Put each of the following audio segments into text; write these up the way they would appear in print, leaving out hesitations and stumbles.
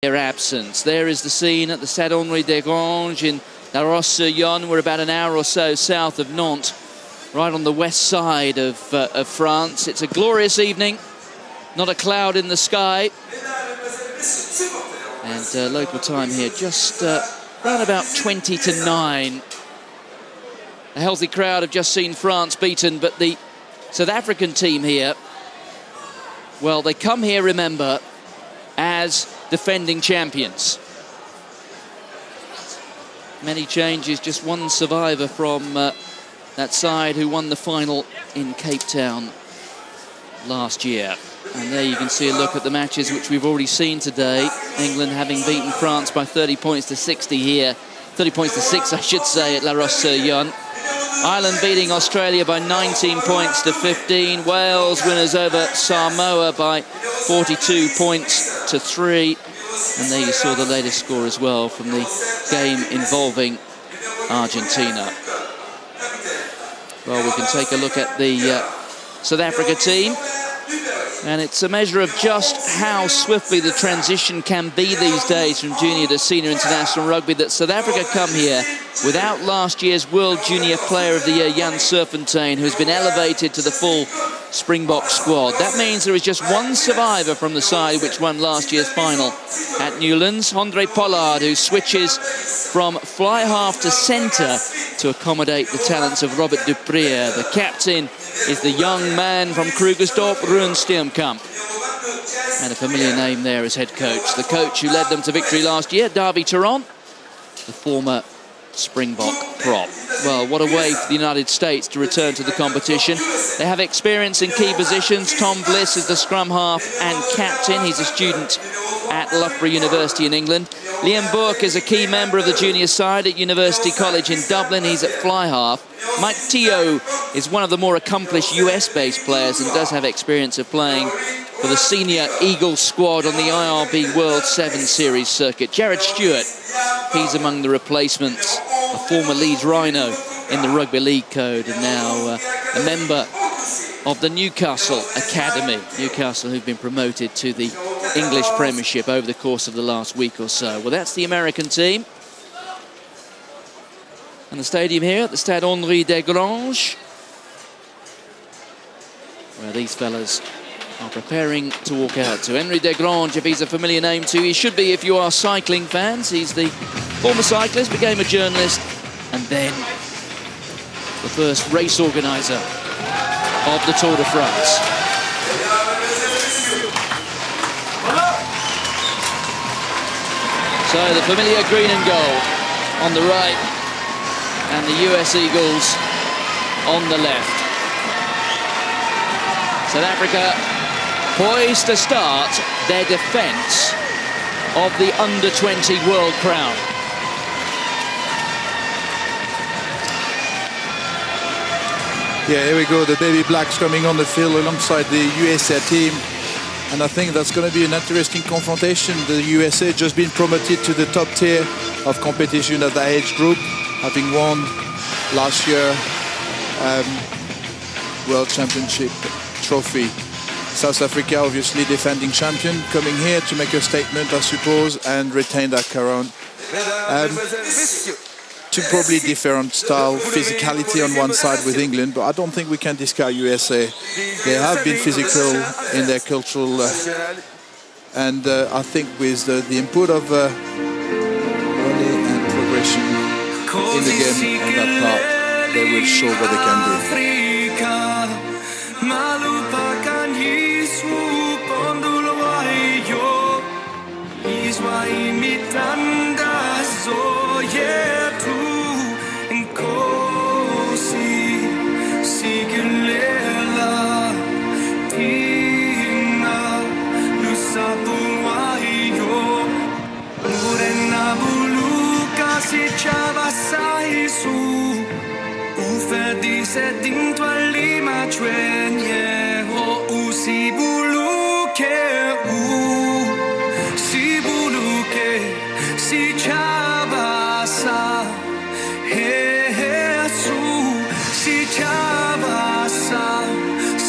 their absence. There is the scene at the Stade Henri Desgranges in La Roche-sur-Yon. We're about an hour or so south of Nantes, right on the west side of France. It's a glorious evening, not a cloud in the sky. And local time here, just around about 20 to 9. A healthy crowd have just seen France beaten, but the South African team here, well, they come here, remember, as defending champions. Many changes, just one survivor from that side who won the final in Cape Town last year. And there you can see a look at the matches which we've already seen today. England having beaten France by 30 points to 60 here. 30 points to 6, I should say, at La Roche-sur-Yon. Ireland beating Australia by 19 points to 15. Wales winners over Samoa by 42 points to 3. And there you saw the latest score as well from the game involving Argentina. Well, we can take a look at the South Africa team. And it's a measure of just how swiftly the transition can be these days from junior to senior international rugby, that South Africa come here without last year's World Junior Player of the Year, Jan Serfontein, who's been elevated to the full Springbok squad. That means there is just one survivor from the side which won last year's final at Newlands, Andre Pollard, who switches from fly half to centre to accommodate the talents of Robert du Preez. The captain is the young man from Krugersdorp, Ruud Steenkamp. And a familiar name there as head coach. The coach who led them to victory last year, Davy Taron, the former Springbok prop. Well, what a way for the United States to return to the competition. They have experience in key positions. Tom Bliss is the scrum half and captain. He's a student at Loughborough University in England. Liam Bourke is a key member of the junior side at University College in Dublin. He's at fly half. Mike Teo is one of the more accomplished US-based players and does have experience of playing for the senior Eagles squad on the IRB World 7 Series circuit. Jared Stewart, he's among the replacements, a former Leeds Rhino in the Rugby League code and now a member of the Newcastle Academy. Newcastle, who've been promoted to the English Premiership over the course of the last week or so. Well, that's the American team. And the stadium here at the Stade Henri Desgranges, where these fellas are preparing to walk out to. Henri Desgranges, if he's a familiar name to you, he should be if you are cycling fans. He's the former cyclist, became a journalist, and then the first race organiser of the Tour de France. So the familiar green and gold on the right, and the US Eagles on the left. South Africa poised to start their defence of the under-20 world crown. Yeah, here we go, the Baby Blacks coming on the field alongside the USA team. And I think that's going to be an interesting confrontation. The USA just been promoted to the top tier of competition at the age group, having won last year World Championship trophy. South Africa, obviously defending champion, coming here to make a statement, I suppose, and retain that crown. Two probably different style, physicality on one side with England, but I don't think we can discard USA. They have been physical in their cultural, and I think with the input of money and progression in the game on that part, they will show what they can do.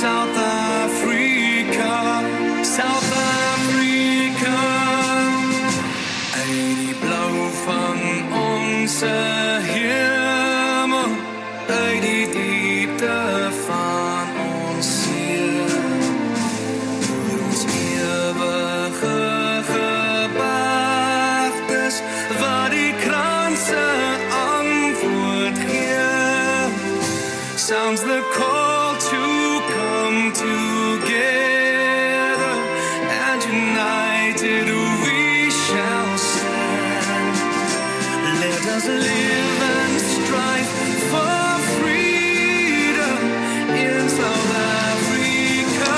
South Africa, South Africa. sounds the call to come together, and united we shall stand. Let us live and strive for freedom in South Africa,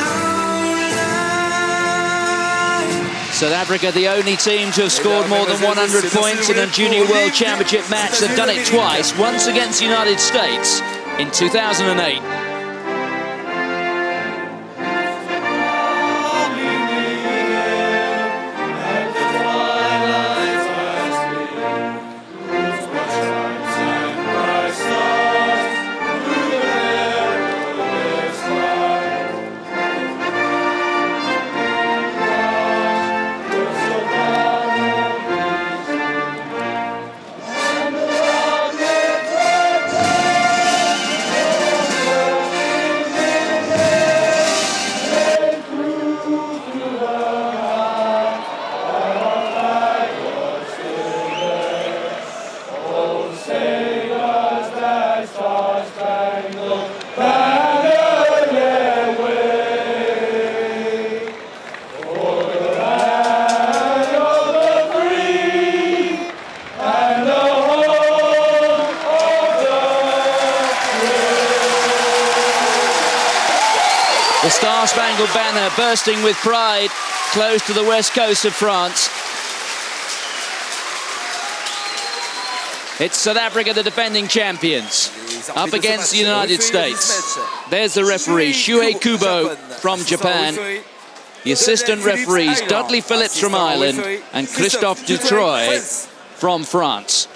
our land. South Africa, the only team to have scored more than 100 points in a Junior World Championship match. They've done it twice, once against the United States in 2008. The Star-Spangled Banner bursting with pride close to the west coast of France. It's South Africa, the defending champions, up against the United States. There's the referee, Shuei Kubo from Japan. The assistant referees, Dudley Phillips from Ireland and Christophe Dutroy from France.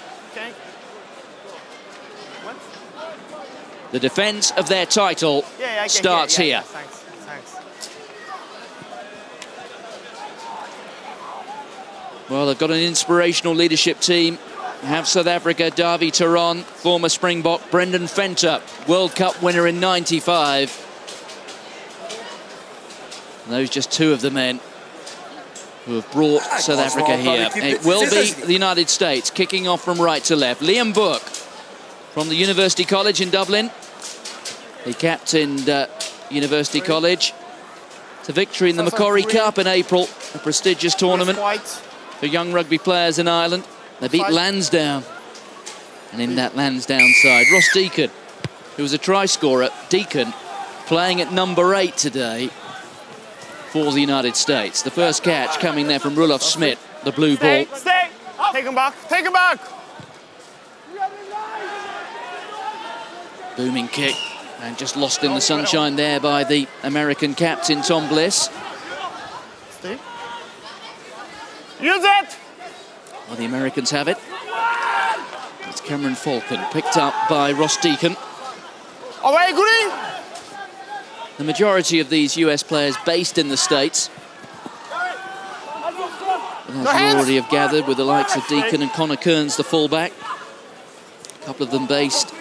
The defence of their title starts here. Thanks. Well, they've got an inspirational leadership team. Have South Africa, Davi Taron, former Springbok, Brendan Fenter, World Cup winner in '95. And those just two of the men who have brought South Africa here. It will be the United States, kicking off from right to left. Liam Bourke from the University College in Dublin. He captained University College to victory in the Macquarie Cup in April, a prestigious tournament for young rugby players in Ireland. They beat Lansdowne. And in that Lansdowne side, Ross Deacon, who was a try scorer, Deacon, playing at number 8 today for the United States. The first catch coming there from Roelof Smit, the blue ball. Stay! Take him back! Take him back! Booming kick, and just lost in the sunshine there by the American captain, Tom Bliss. Stay. Use it! Well, the Americans have it. It's Cameron Falcon, picked up by Ross Deacon. Away, Green! The majority of these US players based in the States, as we already have gathered, with the likes of Deacon and Connor Kearns, the fullback. A couple of them based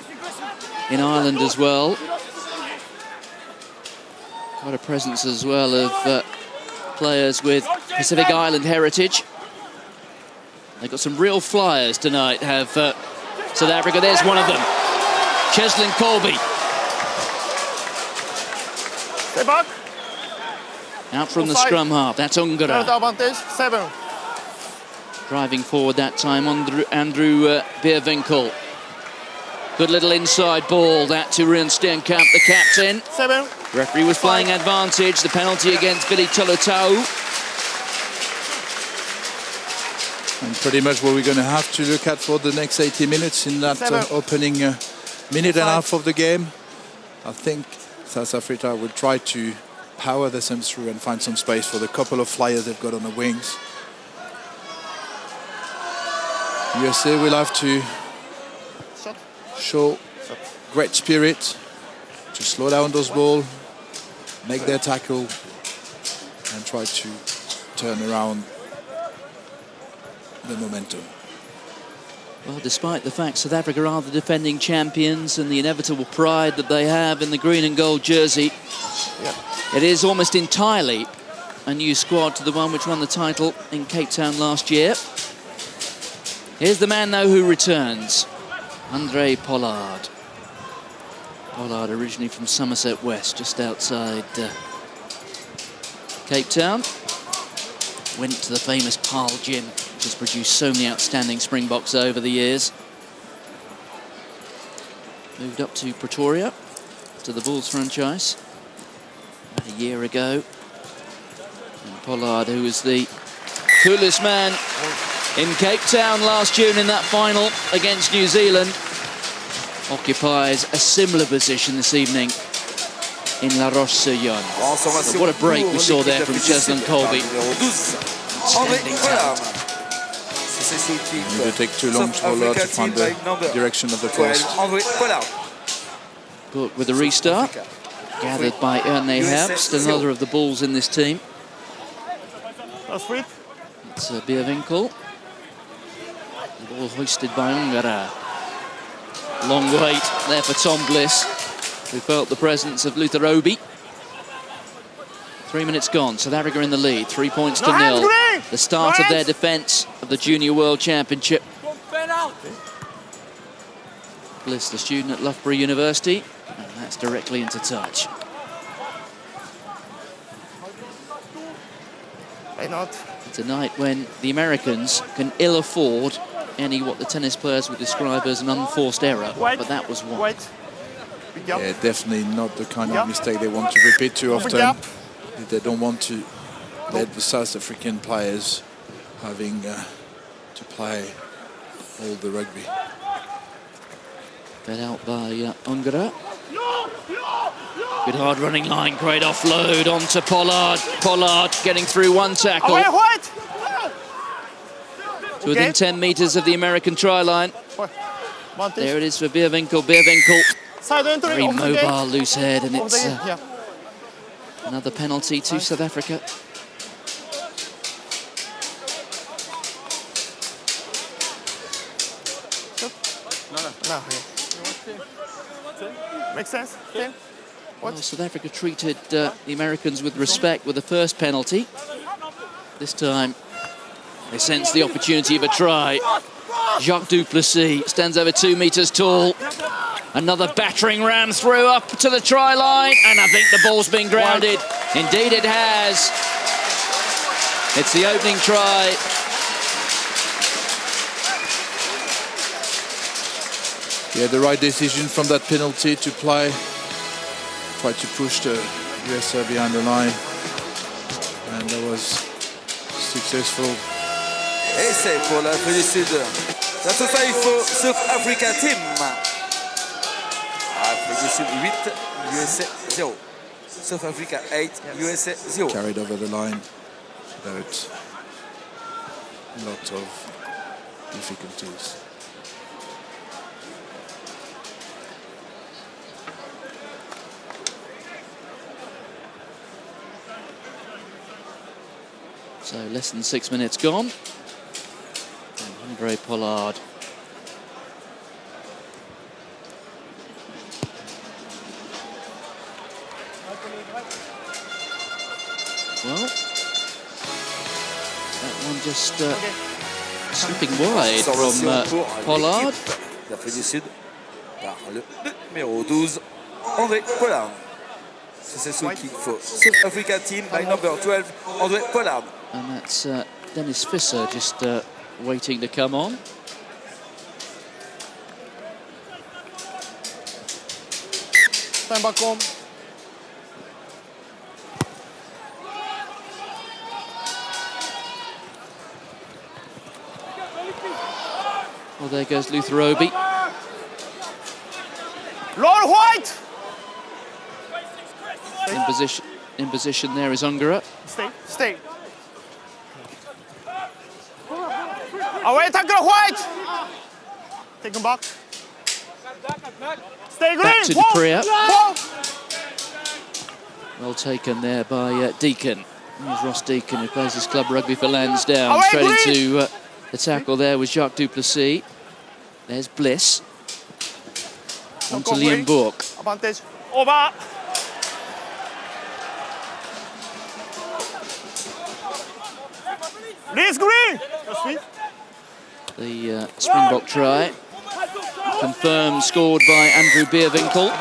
in Ireland as well. Quite a presence as well of players with Pacific Island heritage. They've got some real flyers tonight, have South Africa. There's one of them, Cheslin Colby. Stay back. Out from the scrum half, that's Ungara. Advantage, 7. Driving forward that time, Andrew Bierwinkel. Good little inside ball, that to Rian Steenkamp, the captain. 7. Referee was playing advantage, the penalty against Billy Tolotau. And pretty much what we're going to have to look at for the next 80 minutes in that opening minute and a half of the game. I think South Africa will try to power themselves through and find some space for the couple of flyers they've got on the wings. USA will have to show great spirit to slow down those balls, make their tackle, and try to turn around the momentum. Well, despite the fact South Africa are the defending champions and the inevitable pride that they have in the green and gold jersey, it is almost entirely a new squad to the one which won the title in Cape Town last year. Here's the man, though, who returns, Andre Pollard. Pollard originally from Somerset West, just outside Cape Town. Went to the famous Pal Gym, which has produced so many outstanding Springboks over the years. Moved up to Pretoria, to the Bulls franchise, about a year ago. And Pollard, who was the coolest man in Cape Town last June in that final against New Zealand, occupies a similar position this evening in La Roche-sur-Yon. What a break we saw there from Cheslin Colby. Standing talent. It will take too long to Pollard to find the direction of the post. Book with a restart, gathered by Erne Herbst, another of the Bulls in this team. That's free. It's Bierwinkel. The ball hoisted by Ongara. Long wait there for Tom Bliss, who felt the presence of Luther Obi. 3 minutes gone, South Africa in the lead, 3 points to nil. The start of their defence of the Junior World Championship. Bliss, the student at Loughborough University, and that's directly into touch. Why not? It's a night when the Americans can ill afford any what the tennis players would describe as an unforced error, but that was one. Wait. Big gap. Yeah, definitely not the kind Yep. of mistake they want to repeat too often. gap. They don't want to let the South African players having to play all the rugby. Fed out by Ongara. Good hard running line, great offload onto Pollard. Pollard getting through one tackle. Away, white. To within 10 metres of the American try line. Vantage. There it is for Bierwinkel. Bierwinkel, Side entry. very Off the gate. mobile, loose head, and Off the it's gate. Yeah. another penalty to South Africa. No. Makes sense. Okay. Well, South Africa treated the Americans with respect with the first penalty. This time, they sense the opportunity of a try. Jacques du Plessis stands over 2 metres tall. Another battering ram through up to the try line, and I think the ball's been grounded. Indeed it has. It's the opening try. Yeah, the right decision from that penalty to play. Try to push the USA behind the line. And that was successful. Essai pour l'Afrique du Sud. That's a 5 South Africa team. Afrique du Sud 8, USA 0. South Africa 8, USA 0. Carried over the line without a lot of difficulties. So less than 6 minutes gone. And Andre Pollard. Well, that one just slipping wide from Pollard. L'Afrique du Sud par le numéro 12, André Pollard. C'est ce qu'il faut. South Africa team by number 12, André Pollard. And that's Dennis Visser just waiting to come on. Stand back home. Well, there goes Luther Obi. Lord White. In position there is Ongara. Stay. Away, tackle White. Take him back. Stay green. Back to Whoa. Dupree. Whoa. Well taken there by Deacon. Here's Ross Deacon, who plays his club rugby for Lansdowne. Away, Straight green. into the tackle there was Jacques du Plessis. There's Bliss. On to Liam Bourke. Advantage. Over. Release green. That's sweet. The Springbok try. Confirmed, scored by Andrew Bierwinkel.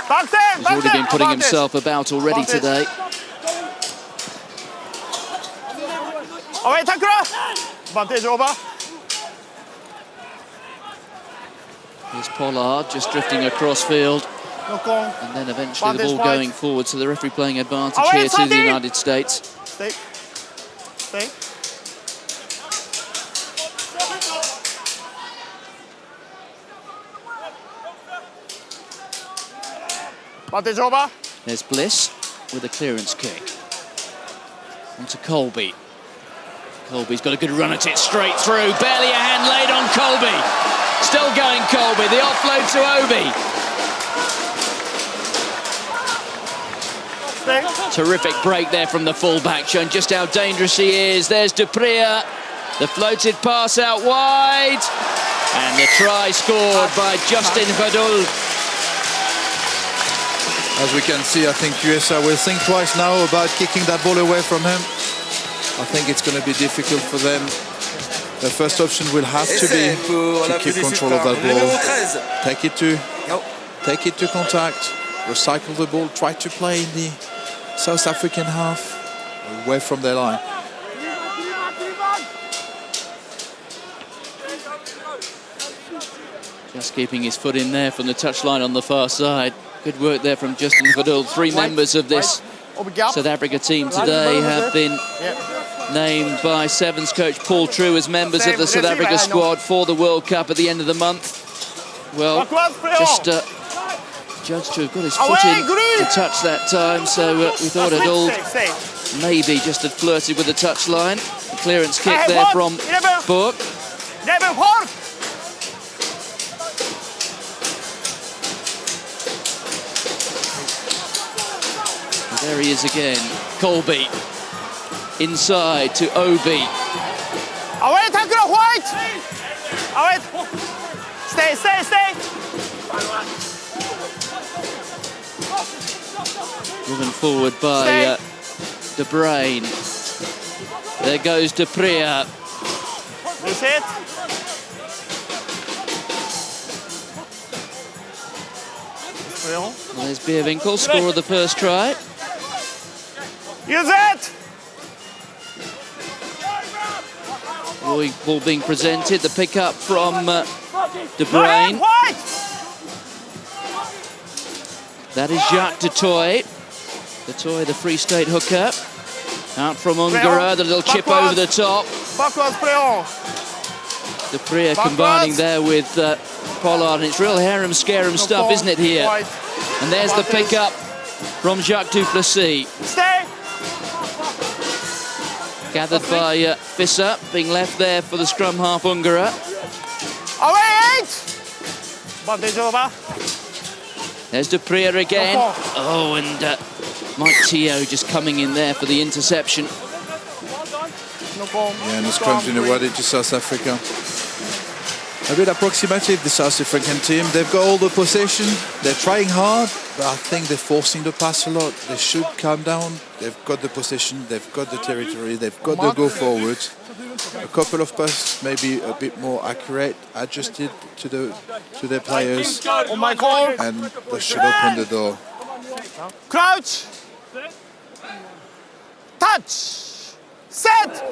Back there. He's already been putting himself about already today. Away tackle. Advantage over. Here's Pollard just drifting across field. No call. And then eventually the Advantage ball right. going forward. So the referee playing advantage Away, here to the Sandy. United States. Stay. Stay. Advantage over. There's Bliss with a clearance kick. Onto Colby. Colby's got a good run at it straight through. Barely a hand laid on Colby. Still going Colby. The offload to Obi. Stay. Terrific break there from the fullback, showing just how dangerous he is. There's Dupria. The floated pass out wide. And the try scored by Justin Vadul. As we can see, I think USA will think twice now about kicking that ball away from him. I think it's going to be difficult for them. The first option will have to be to keep control of that ball. Take it to contact, recycle the ball, try to play in the South African half, away from their line. Just keeping his foot in there from the touchline on the far side. Good work there from Justin Vadul. Three members of this South Africa team today have been named by Sevens coach Paul True as members of the South Africa squad for the World Cup at the end of the month. Well, just judged to have got his foot in to touch that time, so we thought Adul maybe just had flirted with the touchline. The clearance kick there from Book. There he is again. Colby inside to Obi. Away, tackle, White. Away. Stay. Driven forward by De Bruyne. There goes Dupria. Is it? Well, there's Bierwinkel, score of the first try. Use it. Ball being presented, the pick-up from De Bruyne. That is Jacques de Toy. De Toy, the Free State hooker. Out from Ungara, the little chip over the top. De Pria combining there with Pollard, and it's real harem-scarum stuff, isn't it, here? And there's the pick-up from Jacques Duplessis. Stay. Gathered by Visser, being left there for the scrum half Ungara. Away, 8. Advantage over. There's De Pria again. Oh, and Mike Teo just coming in there for the interception. Yeah, and the scrum's been awarded to South Africa. A bit approximative, the South African team. They've got all the possession. They're trying hard, but I think they're forcing the pass a lot. They should calm down. They've got the possession. They've got the territory. They've got the go forward. A couple of passes, maybe a bit more accurate, adjusted to their players, On my call. and they should open the door. Crouch. Touch. Set.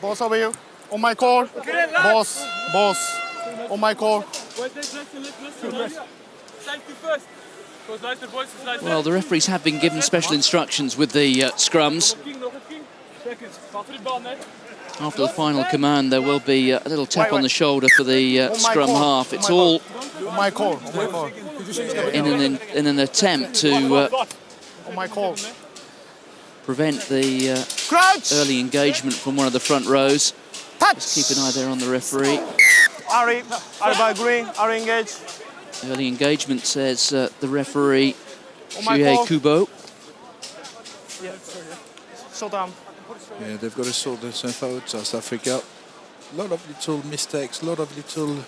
Boss over you. On my call. Boss. On my call. Well, the referees have been given special instructions with the scrums. After the final command, there will be a little tap on the shoulder for the scrum half. It's all On my call. in an attempt to On my call. prevent the Crouch. early engagement from one of the front rows. Touch. Just keep an eye there on the referee. Ari by green. Ari engage. Early engagement, says the referee, my Shuhei call. Kubo. Shut down. Yeah, they've got to sort themselves out, South Africa. A lot of little mistakes, a lot of little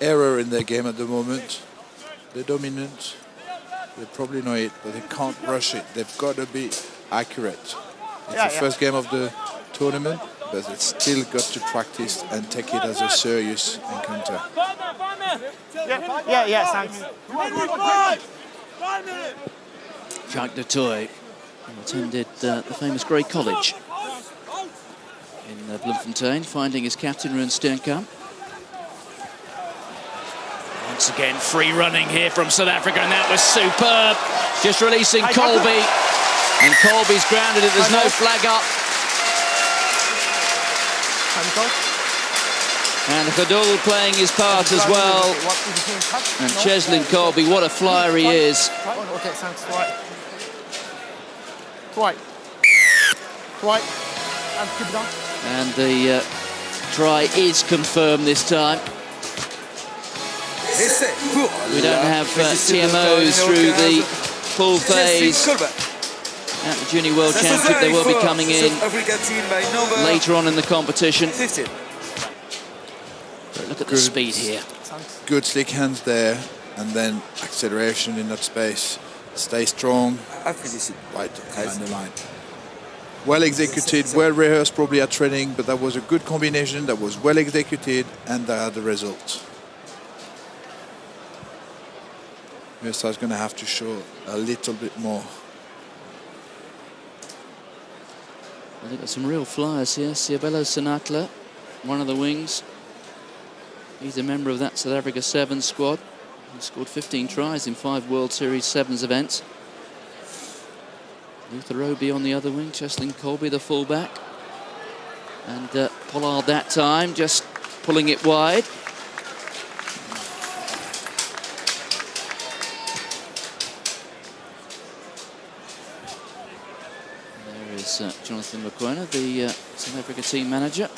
error in their game at the moment. They're dominant. They probably know it, but they can't rush it. They've got to be accurate. It's the first game of the tournament, but they've still got to practice and take it as a serious encounter. Yeah, thanks. Jacques de Toy, who attended the famous Grey College in Bloemfontein, finding his captain, Ruud Steenkamp. Once again, free running here from South Africa, and that was superb. Just releasing Colby, and Colby's grounded it. There's no flag up. And Khadul playing his part as well. And Cheslin Colby, what a flyer he is. Okay, thanks. Right. And keep down. And the try is confirmed this time. We don't have TMOs through the full phase at the Junior World Championship. They will be coming in later on in the competition. But look at the speed here. Good slick hands there, and then acceleration in that space. Stay strong, right behind the line. Well executed, well rehearsed probably at training, but that was a good combination, that was well executed, and that had the result. USA is going to have to show a little bit more. Well, they've got some real flyers here. Siabelo Senatla, one of the wings. He's a member of that South Africa 7 squad. He scored 15 tries in 5 World Series 7s events. Luther Roby on the other wing, Cheslin Colby the fullback. And Pollard that time just pulling it wide. There is Jonathan Mokoena, the South Africa team manager.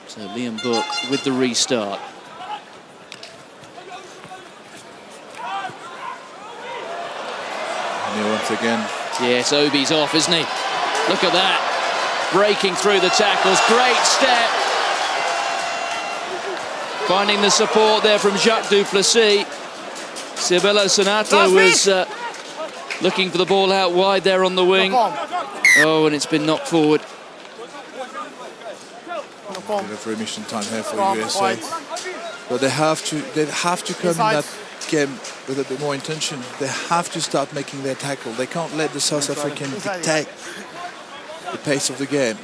So Liam Book with the restart. And once again. Yes, Obi's off, isn't he? Look at that. Breaking through the tackles. Great step. Finding the support there from Jacques du Plessis. Siabelo Senatla was looking for the ball out wide there on the wing. Oh, and it's been knocked forward. Bit of remission time here for USA. But they have to come in that game with a bit more intention. They have to start making their tackle. They can't let the South African dictate the pace of the game.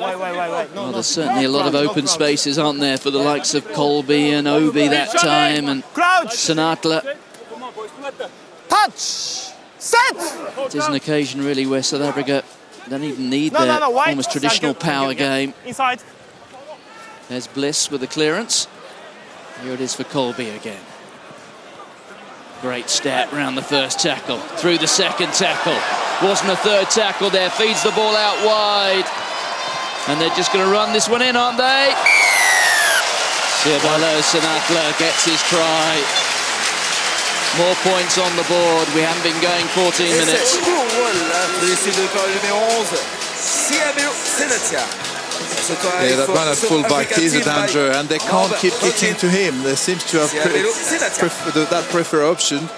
Well, there's certainly a lot of open spaces, aren't there, for the likes of Colby and Obi that time, and Senatla. Touch! Set! It is an occasion really where South Africa don't even need their almost traditional power game. Inside. There's Bliss with the clearance. Here it is for Colby again. Great step round the first tackle, through the second tackle. Wasn't a third tackle there, feeds the ball out wide. And they're just going to run this one in, aren't they? Siabelo Senatla gets his try. More points on the board. We haven't been going 14 minutes. Yeah, that man at fullback is a danger, and they can't keep kicking to him. There seems to have that preferred option,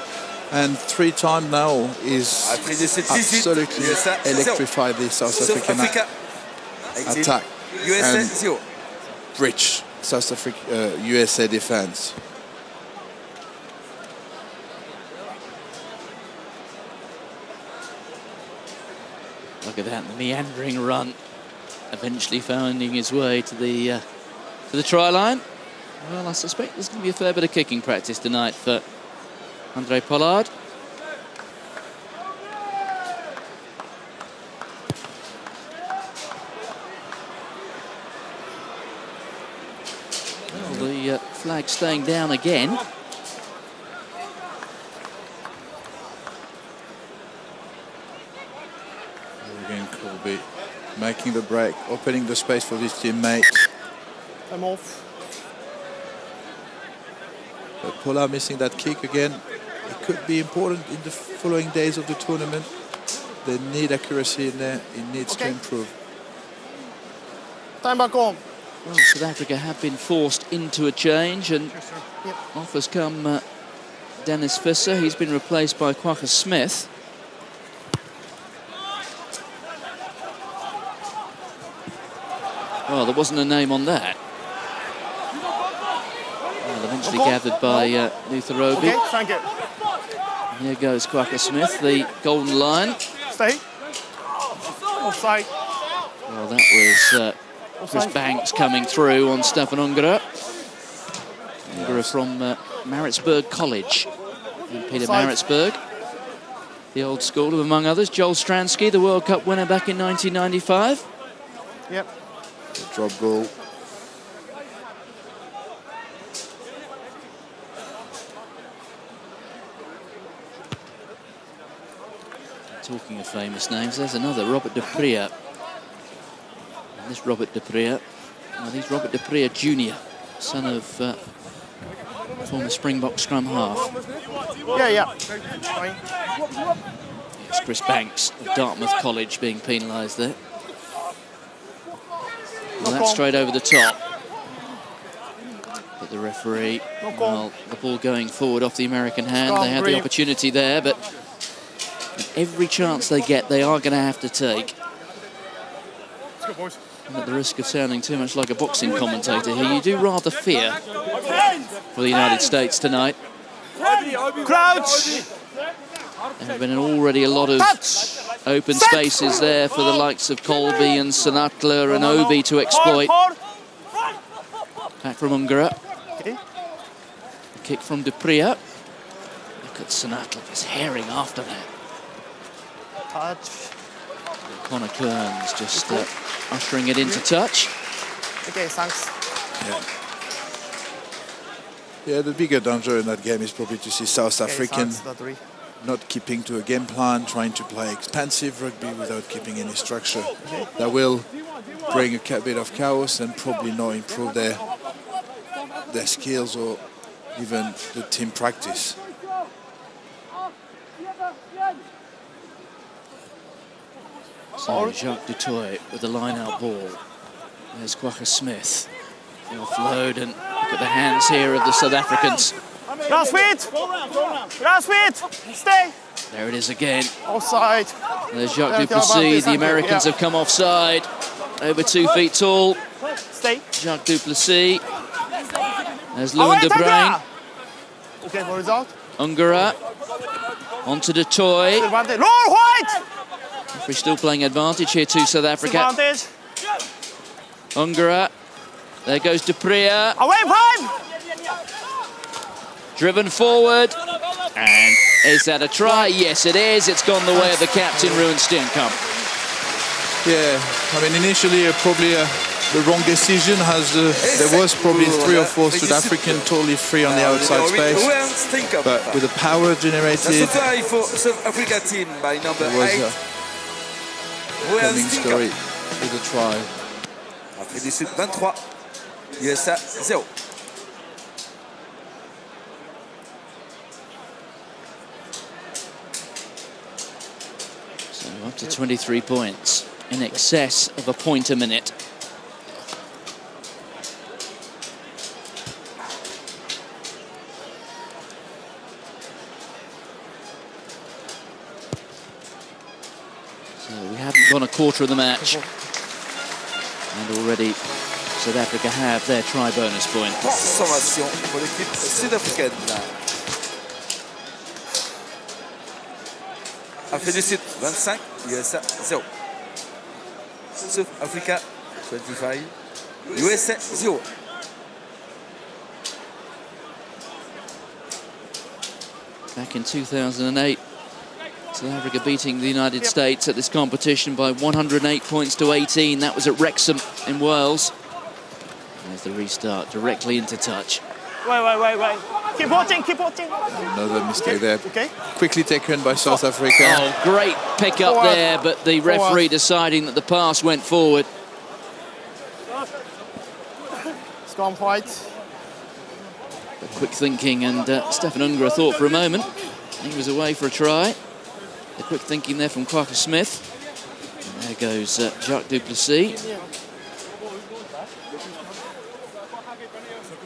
and 3 times now is absolutely electrified the South African attack and rich South Africa USA defense. Look at that, the meandering run, eventually finding his way to the try line. Well, I suspect there's going to be a fair bit of kicking practice tonight for Andre Pollard. Well, the flag staying down again. Again, Colby making the break, opening the space for his teammate. I'm off. But Pollard missing that kick again. It could be important in the following days of the tournament. They need accuracy in there. It needs to improve. Time back home. Well, South Africa have been forced into a change, and off has come Dennis Visser. He's been replaced by Kwagga Smith. Well, there wasn't a name on that. Well, eventually gathered by Luther Roby. Okay, thank you. Here goes Quacker Smith, the golden lion. Stay. Offside. Well, that was Chris Banks coming through on Stefan Ungara. Ungara from Maritzburg College in Peter Maritzburg. The old school of, among others, Joel Stransky, the World Cup winner back in 1995. Yep. Drop goal. Talking of famous names, there's another, Robert de Pria. And this Robert de Pria, well, he's Robert de Pria Jr., son of former Springbok scrum half. Yeah. It's Chris Banks of Dartmouth College being penalised there. Well, that's straight over the top. But the referee, well, the ball going forward off the American hand. They had the opportunity there, but every chance they get, they are going to have to take. And at the risk of sounding too much like a boxing commentator here, you do rather fear for the United States tonight. Crouch. There have been already a lot of open spaces there for the likes of Colby and Sanatla and Obi to exploit. Back from Ungara. Okay. A kick from de Pria. Look at Sanatla just herring after that. Touch. Connor Kearns just ushering it into touch. Okay, thanks. Yeah, the bigger danger in that game is probably to see South African not keeping to a game plan, trying to play expansive rugby without keeping any structure. That will bring a bit of chaos and probably not improve their skills or even the team practice. So Jacques Dutoit with the line-out ball. There's Quacker Smith. The offload, and look at the hands here of the South Africans. Last feet! Last feet! Stay! There it is again. Offside. There's Jacques Duplessis. The Americans have come offside. Over 2 feet tall. Stay. Jacques Duplessis. There's Lewin de Bruin. Okay, what is out? Ungara. Onto Dutoit. Advantage. Lower white! We're still playing advantage here to South Africa. Advantage. Ungara. There goes de Pria. Away 5! Driven forward. And is that a try? Yes, it is. It's gone the way of the captain, Ruben Steenkamp. Yeah, I mean, initially probably the wrong decision. There was probably 3 or 4 South African totally free on the outside space. But with the power generated, for South Africa team by number 8. Coming story with a try. Afrique du Sud 23, USA 0. So up to 23 points, in excess of a point a minute. So we haven't gone a quarter of the match. And already South Africa have their try bonus point. Transformation pour l'équipe sud-africaine. Afrique du Sud 25, USA 0. South Africa 25, USA 0. Back in 2008, South Africa beating the United States at this competition by 108 points to 18. That was at Wrexham in Wales. There's the restart directly into touch. Wait. Keep watching. Another mistake there. Okay. Quickly taken by South Africa. Oh, great pick up there, but the referee deciding that the pass went forward. Scrum fight. Quick thinking, and Stefan Ungara thought for a moment he was away for a try. The quick thinking there from Quacker Smith. And there goes Jacques Duplessis.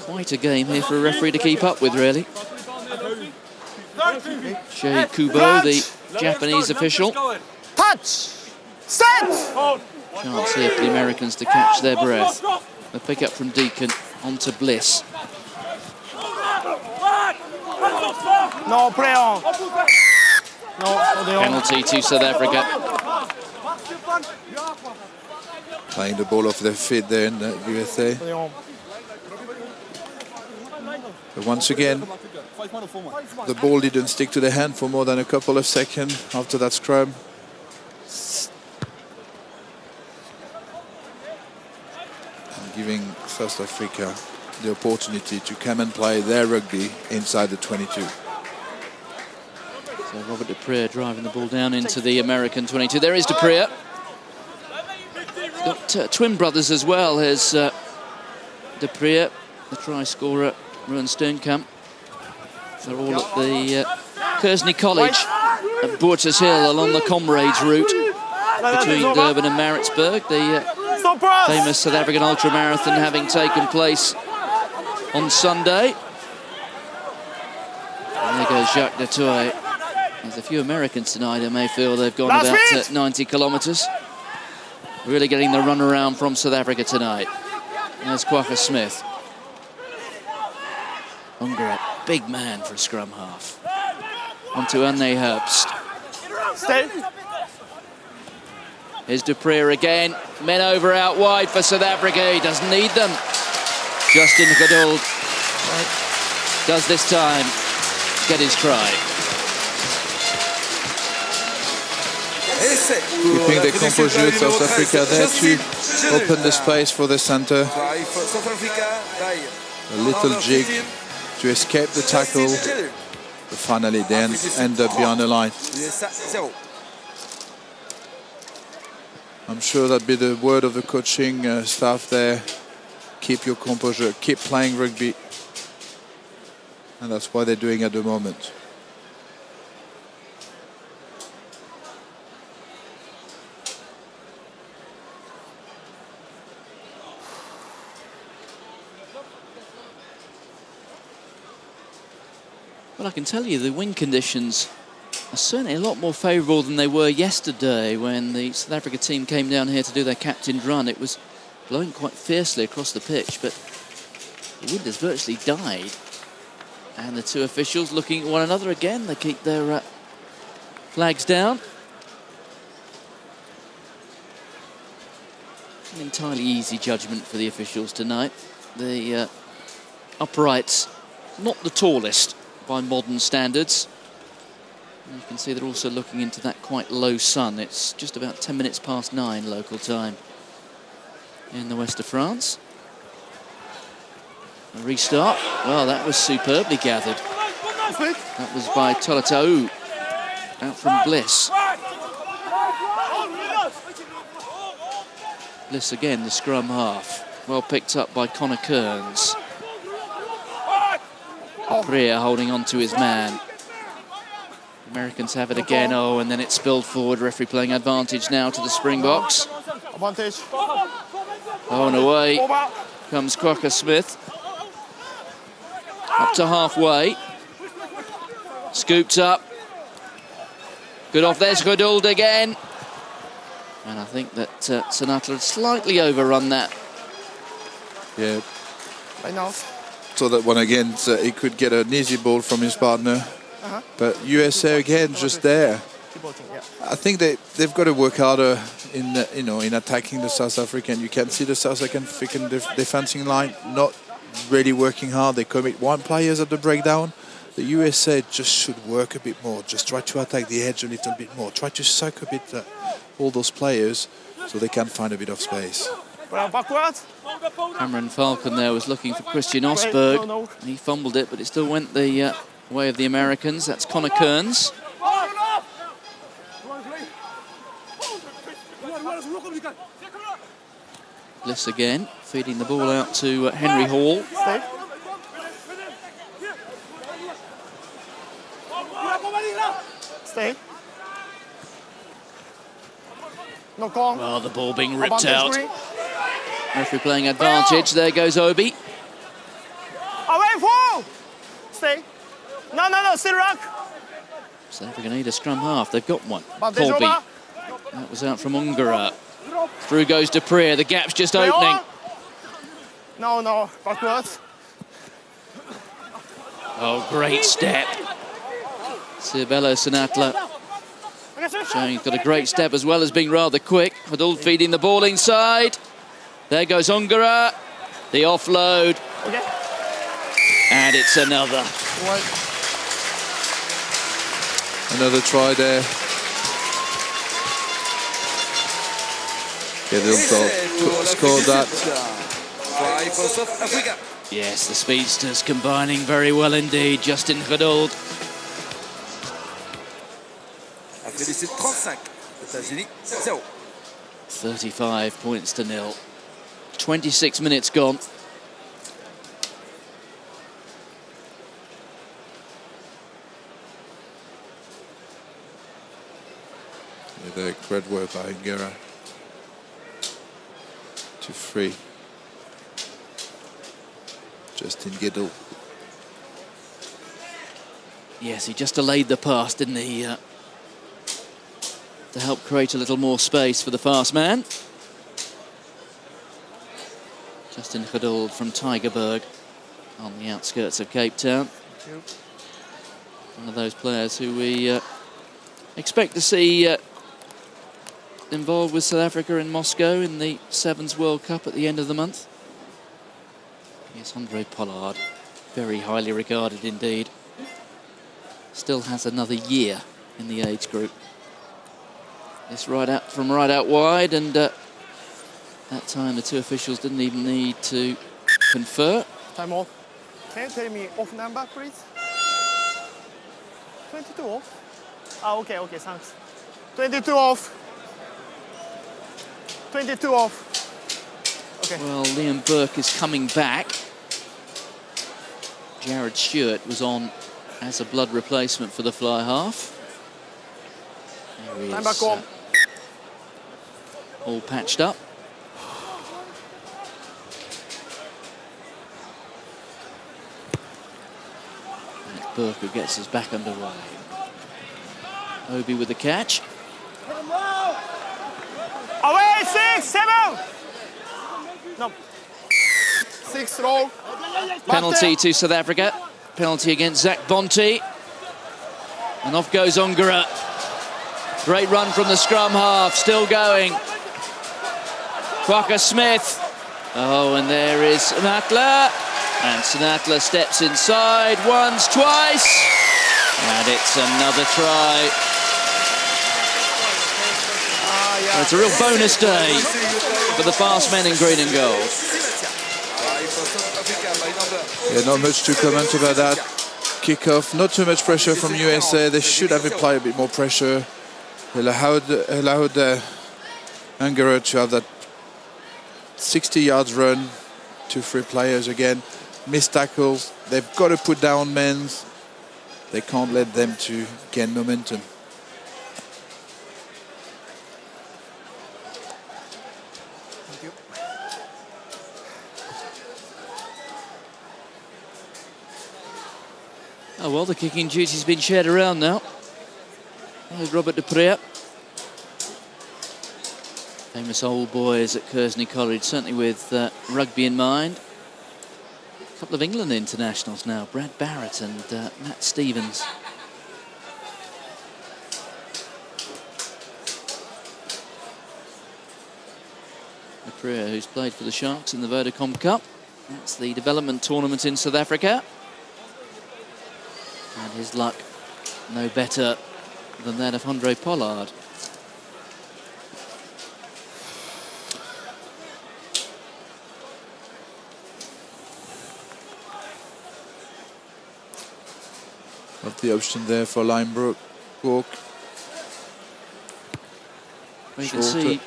Quite a game here for a referee to keep up with, really. Shei Kubo, the Japanese official. Touch! Set! Chance here for the Americans to catch their breath. The pick up from Deacon onto Bliss. No, play on. No, Penalty to South Africa. Playing the ball off their feet there in the USA. But once again, the ball didn't stick to the hand for more than a couple of seconds after that scrum. And giving South Africa the opportunity to come and play their rugby inside the 22. So Robert du Preez driving the ball down into the American 22. There is du Preez. Got twin brothers as well as du Preez, the try scorer, Ruan Steenkamp. They're all at the Kearsney College at Boorters Hill along the Comrades route between Durban and Maritzburg. The famous South African ultramarathon having taken place on Sunday. And there goes Jacques du Toit. There's a few Americans tonight who may feel they've gone about 90 kilometres. Really getting the run around from South Africa tonight. There's Kwagga Smith. Unger, big man for a scrum half. Onto Anne Herbst. Stay. Here's du Preez again. Men over out wide for South Africa. He doesn't need them. Justin Goddard does this time get his try. Keeping the composure, South Africa there to open the space for the centre. A little jig to escape the tackle, but finally then end up behind the line. I'm sure that'd be the word of the coaching staff there. Keep your composure, keep playing rugby. And that's what they're doing at the moment. Well, I can tell you the wind conditions are certainly a lot more favourable than they were yesterday when the South Africa team came down here to do their captain's run. It was blowing quite fiercely across the pitch, but the wind has virtually died. And the two officials looking at one another again. They keep their flags down. An entirely easy judgment for the officials tonight. The uprights, not the tallest by modern standards. And you can see they're also looking into that quite low sun. It's just about 10 minutes past 9 local time in the west of France. A restart. Well, that was superbly gathered. That was by Tolatau. Out from Bliss. Bliss again, the scrum half. Well picked up by Connor Kearns. Preer holding on to his man. Americans have it again. Oh, and then it's spilled forward. Referee playing advantage now to the Springboks. Advantage. Oh, and away comes Kwagga Smith. Up to halfway. Scooped up. Good off. There's Goddard again. And I think that Sinatra had slightly overrun that. Yeah. Right now. So that one again, he could get an easy ball from his partner. But USA again, just there. I think they've got to work harder in in attacking the South African. You can see the South African defending line not really working hard. They commit one players at the breakdown. The USA just should work a bit more. Just try to attack the edge a little bit more. Try to suck a bit all those players so they can find a bit of space. Cameron Falcon there was looking for Christian Osberg. He fumbled it, but it still went the way of the Americans. That's Connor Kearns. Bliss again, feeding the ball out to Henry Hall. Stay. No call. Well, the ball being ripped out. Advantage. Referee playing advantage. There goes Obi. Away, full. Stay. No, still rock. South Africa need a scrum half. They've got one. Advantage Colby. over. That was out from Ungara. Through goes Dupree. The gap's just Play opening. on. No, backwards. Oh, great step. Cirbello Sinatla showing he's got a great step as well as being rather quick. Hadul feeding the ball inside. There goes Ongara. The offload. Okay. And it's another. Another try there. Yeah, they'll score that. Try for South Africa. Yes, the speedsters combining very well indeed. Justin Hadul. Après l'essai de 35, États-Unis 0. 35 points to 0. 26 minutes gone. Yeah, the great work by Ngera. 2-3. Justin Giddle. Yes, he just delayed the pass, didn't he? To help create a little more space for the fast man. Justin Hadul from Tygerberg on the outskirts of Cape Town. One of those players who we expect to see involved with South Africa in Moscow in the Sevens World Cup at the end of the month. Yes, Andre Pollard, very highly regarded indeed. Still has another year in the age group. It's right out wide, and that time the two officials didn't even need to confer. Time off. Can you tell me off number, please? 22 off? Ah, okay, thanks. 22 off. 22 off. Okay. Well, Liam Burke is coming back. Jared Stewart was on as a blood replacement for the fly half. There he Time is, back home. all patched up. And it's Burke who gets us back underway. Obi with the catch. Away, 6, 7. No. 6 roll. Penalty to South Africa. Penalty against Zach Bonte. And off goes Ongara. Great run from the scrum half, still going. Quokka Smith. Oh, and there is Sinatla. And Sinatla steps inside once, twice. And it's another try. Well, it's a real bonus day for the fast men in green and gold. Yeah, not much to comment about that. Kickoff, not too much pressure from USA. They should have applied a bit more pressure. They allowed Ongara to have that 60 yards run. 2-3 players again. Missed tackles. They've got to put down men's. They can't let them to gain momentum. Oh, well, the kicking duty's been shared around now. There's Robert Dupree. Famous old boys at Kersney College, certainly with rugby in mind. A couple of England internationals now, Brad Barrett and Matt Stevens. Dupree, who's played for the Sharks in the Vodacom Cup. That's the development tournament in South Africa. And his luck no better than that of Andre Pollard. Not the option there for Linebrook. Walk. Well, you can see,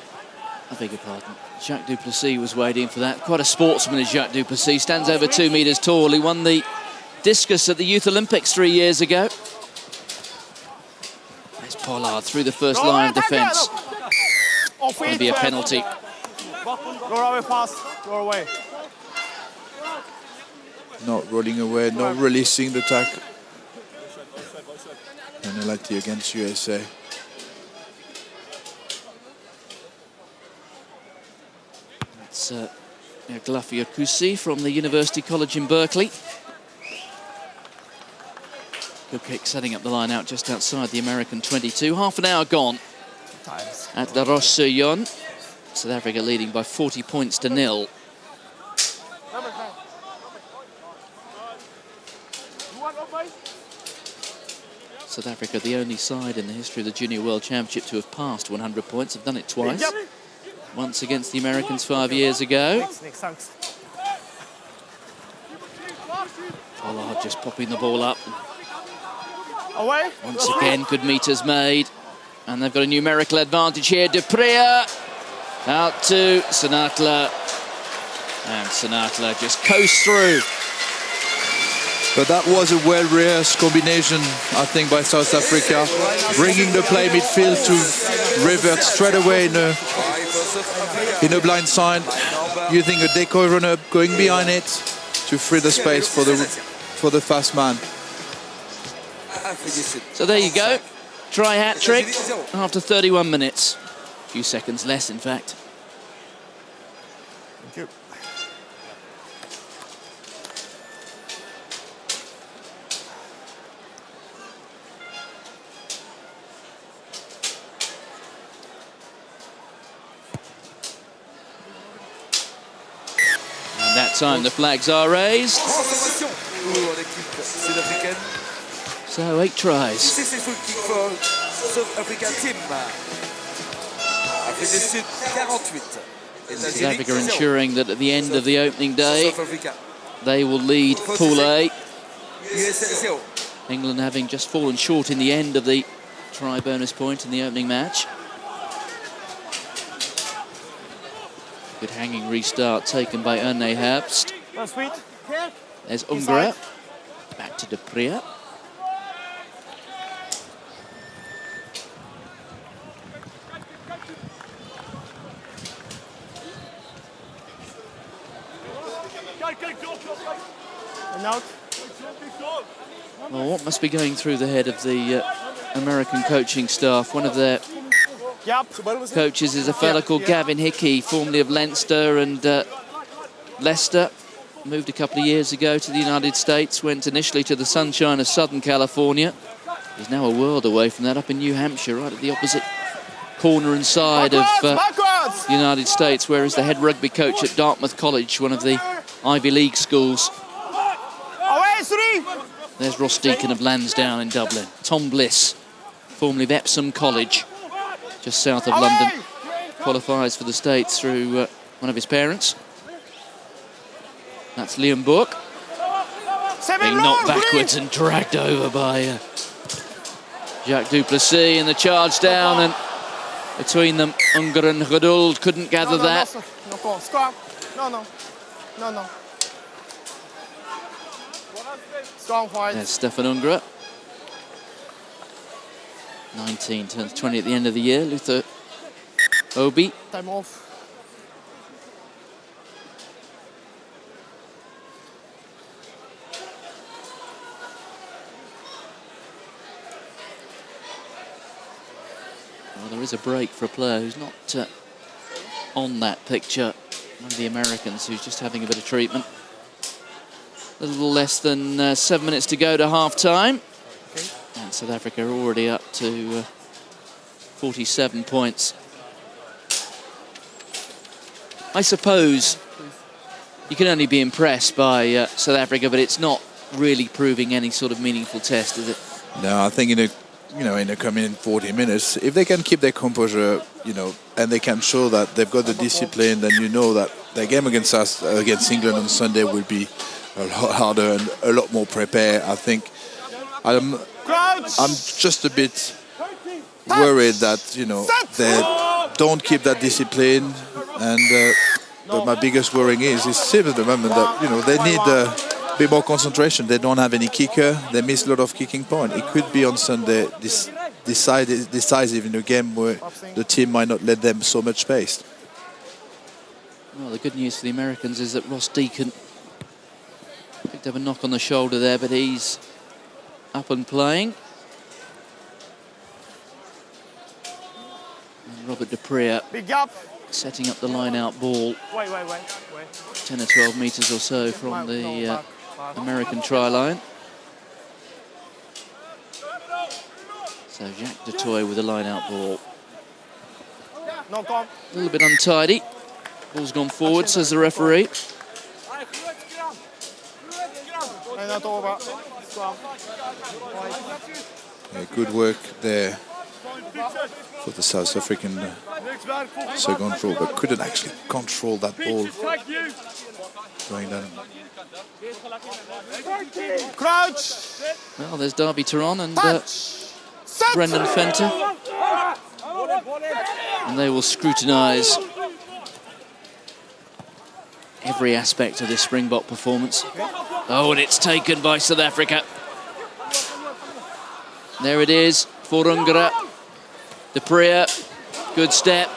I beg your pardon, Jacques Duplessis was waiting for that. Quite a sportsman is Jacques Duplessis. Stands over 2 metres tall. He won the discus at the Youth Olympics 3 years ago. There's Pollard through the first line of defence. Going to be a penalty. Go away fast. Go away. Not rolling away, not releasing the tackle. Penalty against USA. It's Glafia Kusi from the University College in Berkeley. Good kick, setting up the line out just outside the American 22. Half an hour gone at La Roche-sur-Yon. South Africa leading by 40 points to 0. South Africa, the only side in the history of the Junior World Championship to have passed 100 points, have done it twice. Once against the Americans 5 years ago. Pollard just popping the ball up. Once again, good meters made. And they've got a numerical advantage here. Dupria out to Senatla. And Senatla just coasts through. But that was a well-rehearsed combination, I think, by South Africa, bringing the play midfield to revert straight away in a blind side, using a decoy runner, going behind it to free the space for the fast man. So there you go, try hat-trick after 31 minutes. A few seconds less, in fact. Thank you. And that time the flags are raised. So 8 tries. Successful kick for South African team. Afrique du Sud 48. South Africa ensuring that at the end of the opening day, South Africa. they will lead Pool A. USA 0. England having just fallen short in the end of the try bonus point in the opening match. Good hanging restart taken by Erne Herbst. There's Ungra. Back to Dupria. Well, what must be going through the head of the American coaching staff? One of their coaches is a fellow called Gavin Hickey, formerly of Leinster and Leicester. Moved a couple of years ago to the United States, went initially to the sunshine of Southern California. He's now a world away from that, up in New Hampshire, right at the opposite corner and side of the United States, where he's the head rugby coach at Dartmouth College, one of the Ivy League schools. There's Ross Deacon of Lansdowne in Dublin. Tom Bliss, formerly of Epsom College, just south of London, qualifies for the States through one of his parents. That's Liam Book, being knocked backwards and dragged over by Jacques Duplessis, and the charge down, and between them, Unger and Geduld couldn't gather that. There's Stefan Unger. 19 turns 20 at the end of the year. Luther Obi. Time off. Well, there is a break for a player who's not on that picture. One of the Americans who's just having a bit of treatment. A little less than 7 minutes to go to half-time. Okay. And South Africa are already up to 47 points. I suppose you can only be impressed by South Africa, but it's not really proving any sort of meaningful test, is it? No, I think in the coming 40 minutes, if they can keep their composure, and they can show that they've got the discipline, then you know that their game against England on Sunday will be a lot harder and a lot more prepared. I think I'm just a bit worried that they don't keep that discipline, and but my biggest worry is still at the moment that they need a bit more concentration. They don't have any kicker. They miss a lot of kicking points. It could be on Sunday decisive in a game where the team might not let them so much space. Well, the good news for the Americans is that Ross Deacon picked up a knock on the shoulder there, but he's up and playing. And Robert Dupria setting up the line-out ball. 10 or 12 metres or so from the American try line. So Jacques Dutoit with a line-out ball. A little bit untidy. Ball's gone forward, says the referee. Yeah, good work there for the South African second row, but couldn't actually control that ball going down. Crouch. Well, there's Derby Tehran and Brendan Fenter. And they will scrutinise every aspect of this Springbok performance. Oh, and it's taken by South Africa. There it is for Ungara. De Prier, good step.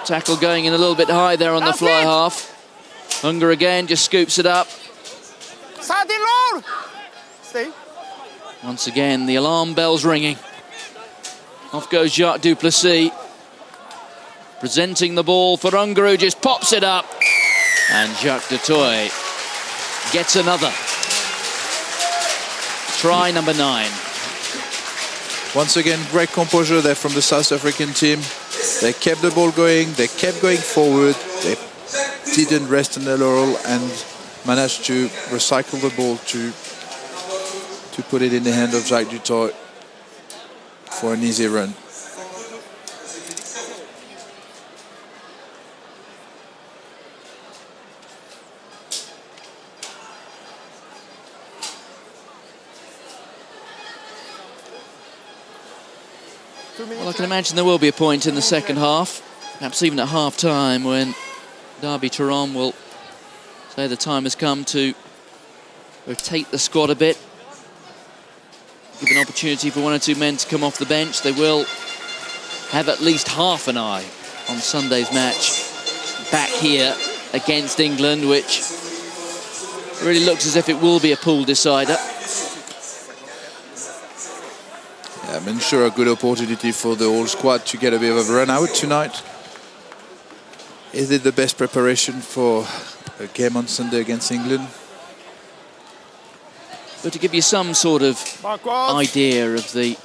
Tackle going in a little bit high there on the fly half. Ungara again just scoops it up. Stay. Once again, the alarm bell's ringing. Off goes Jacques du Plessis. Presenting the ball for Ungara, who just pops it up. And Jacques Dutoit gets another. Try number 9. Once again, great composure there from the South African team. They kept the ball going, they kept going forward, they didn't rest on their laurel and managed to recycle the ball to put it in the hand of Jacques Dutoit for an easy run. Well, I can imagine there will be a point in the second half, perhaps even at half-time, when Derby Tehran will say the time has come to rotate the squad a bit, give an opportunity for 1 or 2 men to come off the bench. They will have at least half an eye on Sunday's match back here against England, which really looks as if it will be a pool decider. I'm sure a good opportunity for the whole squad to get a bit of a run out tonight. Is it the best preparation for a game on Sunday against England? But to give you some sort of idea of the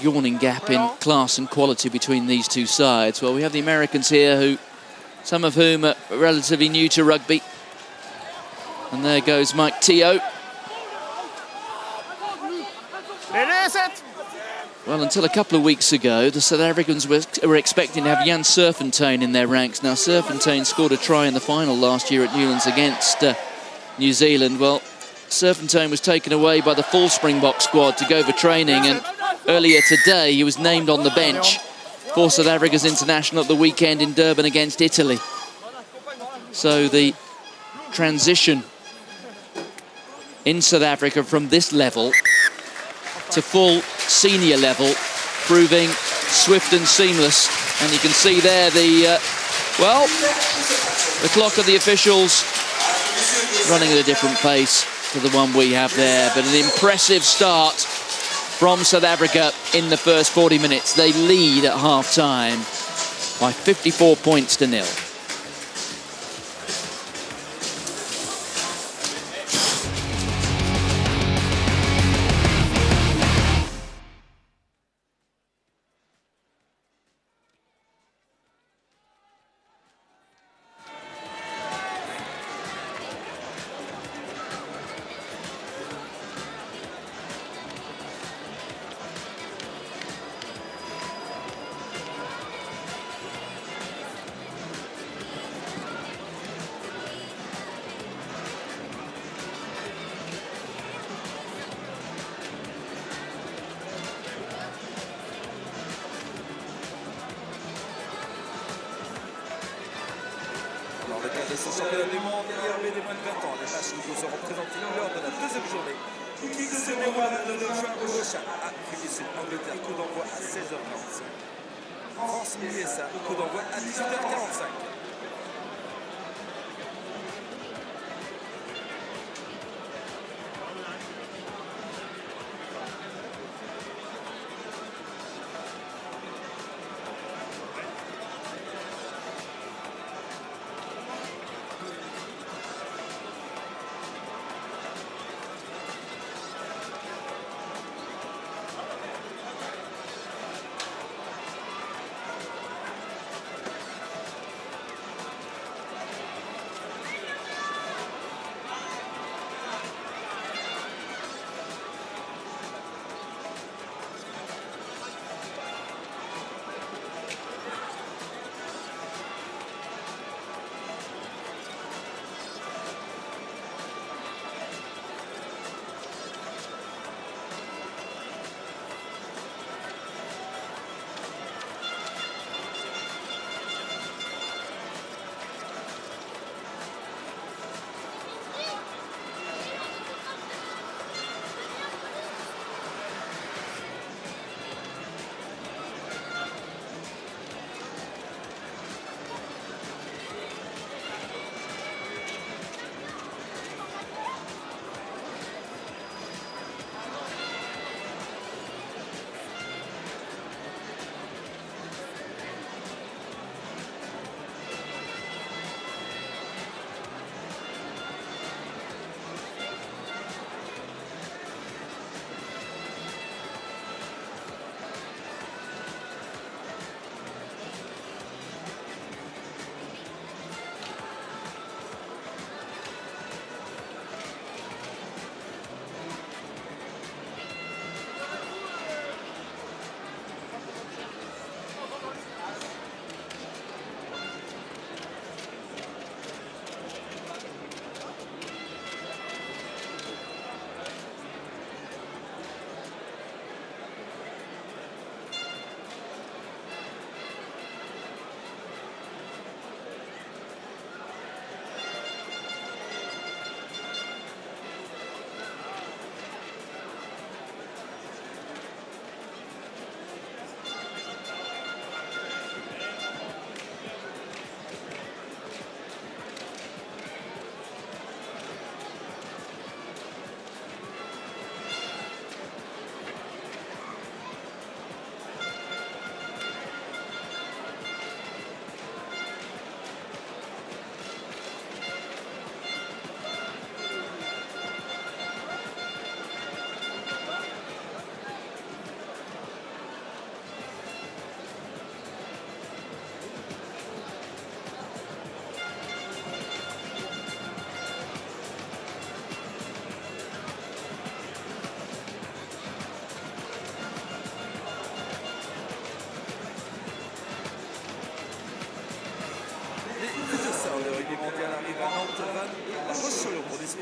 yawning gap in class and quality between these two sides, well, we have the Americans here, some of whom are relatively new to rugby. And there goes Mike Teo. Well, until a couple of weeks ago, the South Africans were expecting to have Jan Serfontein in their ranks. Now, Serfontein scored a try in the final last year at Newlands against New Zealand. Well, Serfontein was taken away by the full Springbok squad to go for training, and earlier today he was named on the bench for South Africa's international at the weekend in Durban against Italy. So the transition in South Africa from this level to full senior level, proving swift and seamless. And you can see there the clock of the officials running at a different pace to the one we have there. But an impressive start from South Africa in the first 40 minutes. They lead at half-time by 54 points to 0. Dans le cadre de ce championnat du monde IRB des moins de 20 ans, les matchs qui vous seront présentés lors de la deuxième journée qui se déroulera le 9 juin prochain à Afrique du Sud, Angleterre, coup d'envoi à 16h45. France et USA, coup d'envoi à 18h45.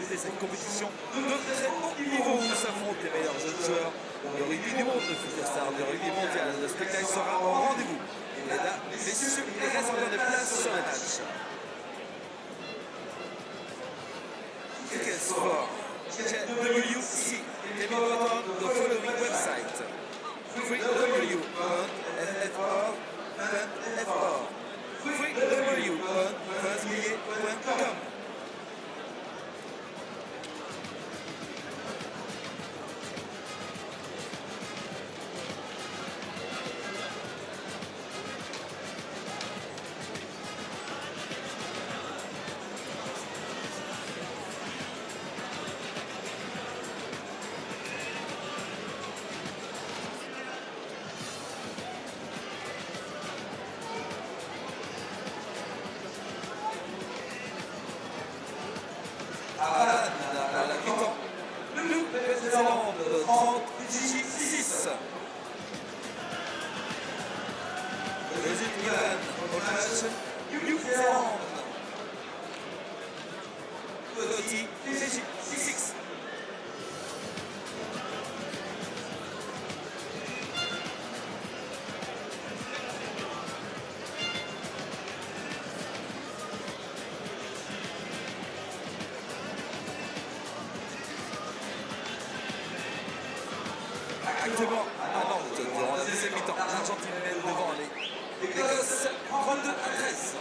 remporter cette compétition de très haut niveau où s'affrontent les meilleurs jeunes joueurs de rugby du monde, de futur stars de rugby mondial. Le spectacle sera au rendez-vous. Mesdames, messieurs, il reste encore des places sur les matchs. Tickets for JWC can be bought on the following website: www.ffr.fr, www.transbillet.com. Nouvelle-Zélande 30-6. Résultat au match Nouvelle-Zélande 30-6. Actuellement à Nantes, durant la deuxième mi-temps, l'Argentine mène devant l'Écosse 32-13.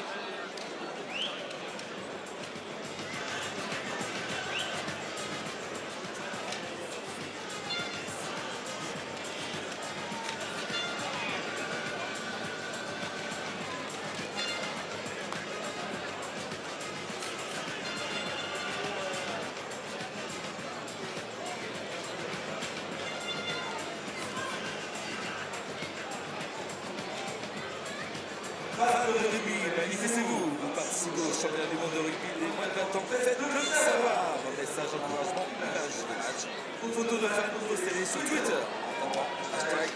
Fans de rugby, manifestez-vous. Vous participez au championnat du monde de rugby des moins de 20 ans. Faites-le savoir. Message d'encouragement, image de match. Photo de fans postées sur Twitter. En tapant hashtag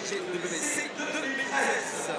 GWC 2013.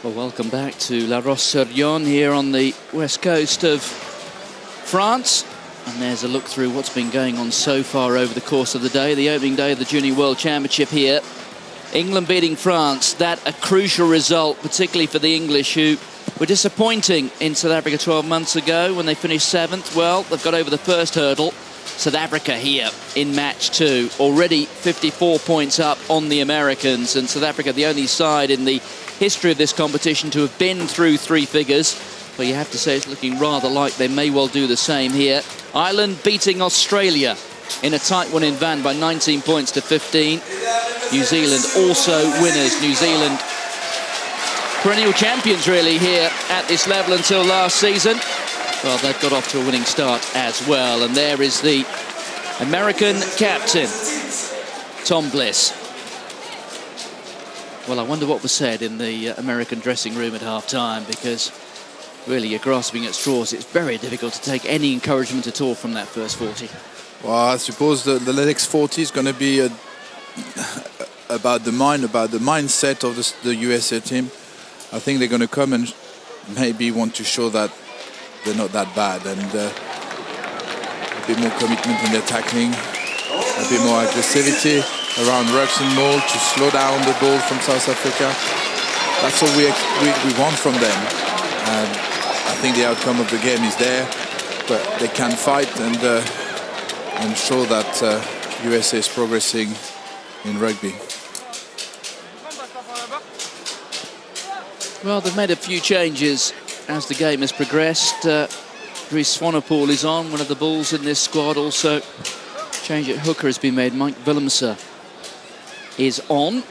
Well, welcome back to La Roche-sur-Yon here on the west coast of France. And there's a look through what's been going on so far over the course of the day. The opening day of the Junior World Championship here. England beating France, that a crucial result, particularly for the English, who were disappointing in South Africa 12 months ago when they finished 7th. Well, they've got over the first hurdle. South Africa here in match 2, already 54 points up on the Americans, and South Africa the only side in the history of this competition to have been through 3 figures. But you have to say it's looking rather like they may well do the same here. Ireland beating Australia in a tight one in Van by 19 points to 15. New Zealand also winners. New Zealand perennial champions really here at this level until last season. Well, they've got off to a winning start as well. And there is the American captain, Tom Bliss. Well, I wonder what was said in the American dressing room at half-time, because really you're grasping at straws. It's very difficult to take any encouragement at all from that first 40. Well, I suppose the next 40 is going to be about the mindset of the USA team. I think they're going to come and maybe want to show that they're not that bad, and a bit more commitment in their tackling, a bit more aggressivity around rucks and maul to slow down the ball from South Africa. That's all we want from them. And I think the outcome of the game is there, but they can fight and show that USA is progressing in rugby. Well, they've made a few changes as the game has progressed. Dries Swanepoel is on, one of the Bulls in this squad. Also, change at hooker has been made. Mike Willemse is on,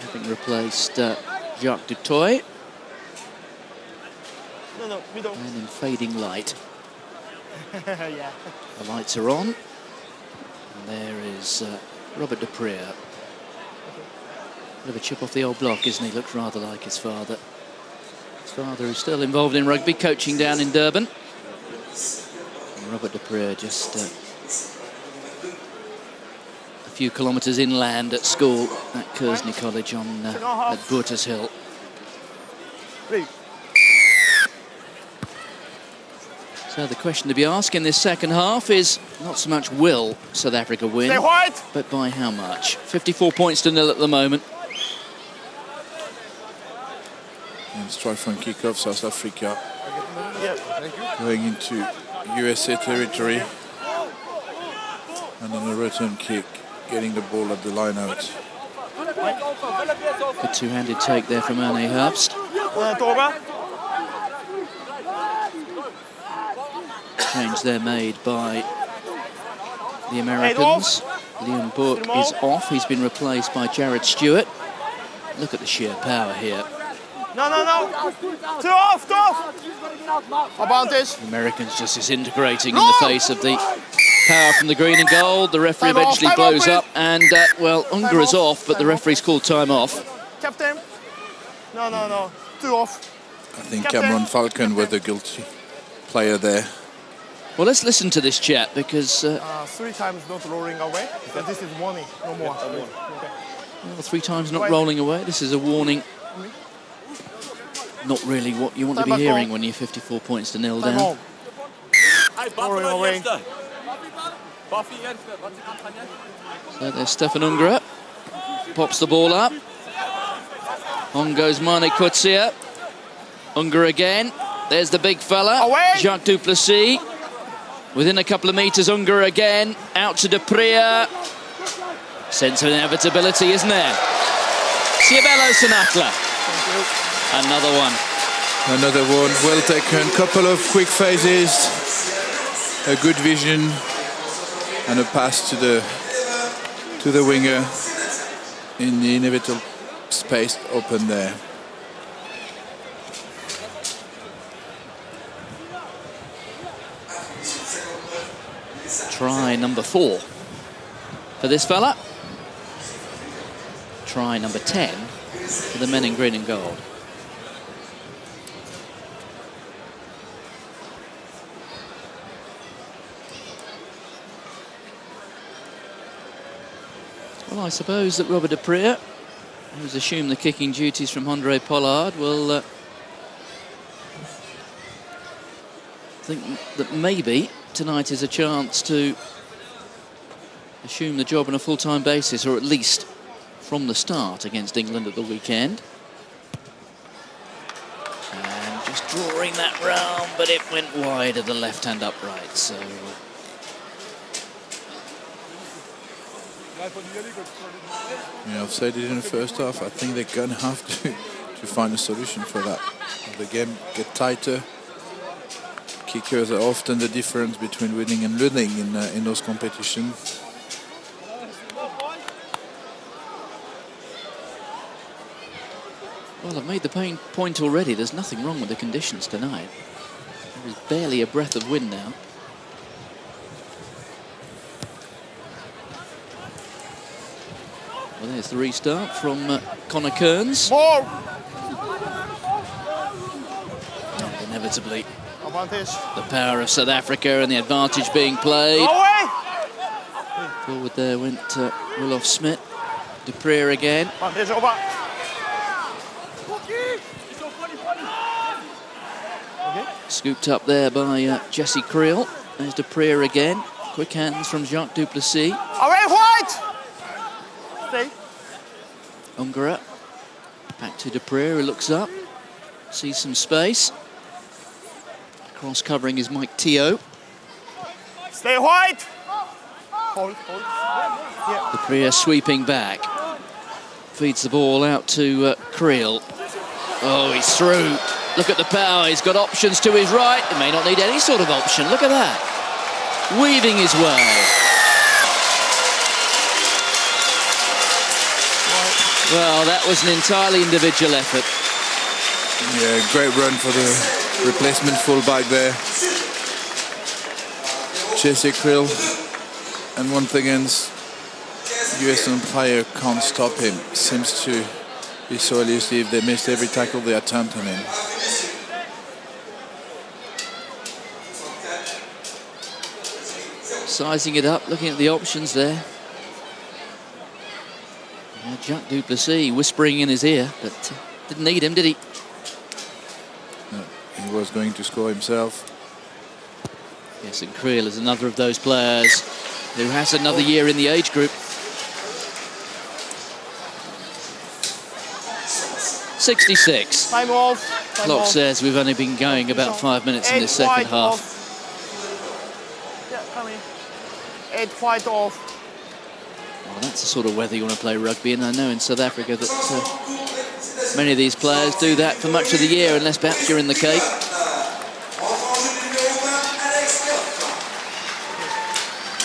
having replaced Jacques du Toit. And in fading light, Yeah. the lights are on. And there is Robert Dupree. Bit of a chip off the old block, isn't he? Looks rather like his father. His father is still involved in rugby, coaching down in Durban. And Robert Dupree just a few kilometres inland at school at Kearsney College on at Boorters Hill. So the question to be asked in this second half is not so much will South Africa win, but by how much? 54 points to 0 at the moment. And strike from kick-off, South Africa going into USA territory, and on a return kick, getting the ball at the line out. A two-handed take there from Erne Herbst. Change there made by the Americans. Liam Book is off. He's been replaced by Jared Stewart. Look at the sheer power here. No. Too off. Advantage. The Americans just disintegrating in the face of the power from the green and gold. The referee eventually blows up, and well, Unger is off, but the referee's called time off. Captain. No. Too off. I think Cameron Falcon was the guilty player there. Well, let's listen to this chat, because 3 times not rolling away. But this is warning. No more. Okay. well, 3 times not rolling away. This is a warning. Not really what you want to be hearing when you're 54 points to 0 down. Rolling away. So there's Stefan Unger. Pops the ball up. On goes Mane Coetzee. Unger again. There's the big fella. Away. Jacques du Plessis. Within a couple of metres, Unger again. Out to Dupree. Sense of inevitability, isn't there? Siabelo Senatla. Another one. Another one, well taken. Couple of quick phases, a good vision, and a pass to the winger in the inevitable space open there. Try number 4 for this fella. Try number 10 for the men in green and gold. Well, I suppose that Robert Dupree, who's assumed the kicking duties from Andre Pollard, will think that maybe tonight is a chance to assume the job on a full-time basis, or at least from the start against England at the weekend. And just drawing that round, but it went wide of the left-hand upright, so... Yeah, I've said it in the first half. I think they're going to have to find a solution for that. The game get tighter. Kickers are often the difference between winning and losing in those competitions. Well, I've made the point already. There's nothing wrong with the conditions tonight. There is barely a breath of wind now. Well, there's the restart from Connor Kearns. More. And inevitably, Advantage. the power of South Africa and the advantage being played. Away. Forward there went Willof Smith. Dupree again. Advantage over. Scooped up there by Jesse Creel. There's Dupree again. Quick hands from Jacques Duplessis. Away, White. Stay. Ungara. Back to Dupree, who looks up. Sees some space. Cross covering is Mike Teo. Stay, White. Hold. Yeah. Dupree sweeping back. Feeds the ball out to Creel. Oh, he's through. Look at the power. He's got options to his right. He may not need any sort of option. Look at that. Weaving his way. Well, that was an entirely individual effort. Yeah, great run for the replacement fullback there. Jesse Krill. And once again, US umpire can't stop him. Seems to be so elusive. They missed every tackle they attempt on him. Sizing it up, looking at the options there. Yeah, Jacques Duplessis whispering in his ear, but didn't need him, did he? No, he was going to score himself. Yes, and Creel is another of those players who has another year in the age group. 66. Time off. Time Clock off. says we've only been going about 5 minutes in this second half. Yeah, come in. 8 White off. Well, that's the sort of weather you want to play rugby, and I know in South Africa that many of these players do that for much of the year, unless perhaps you're in the Cape.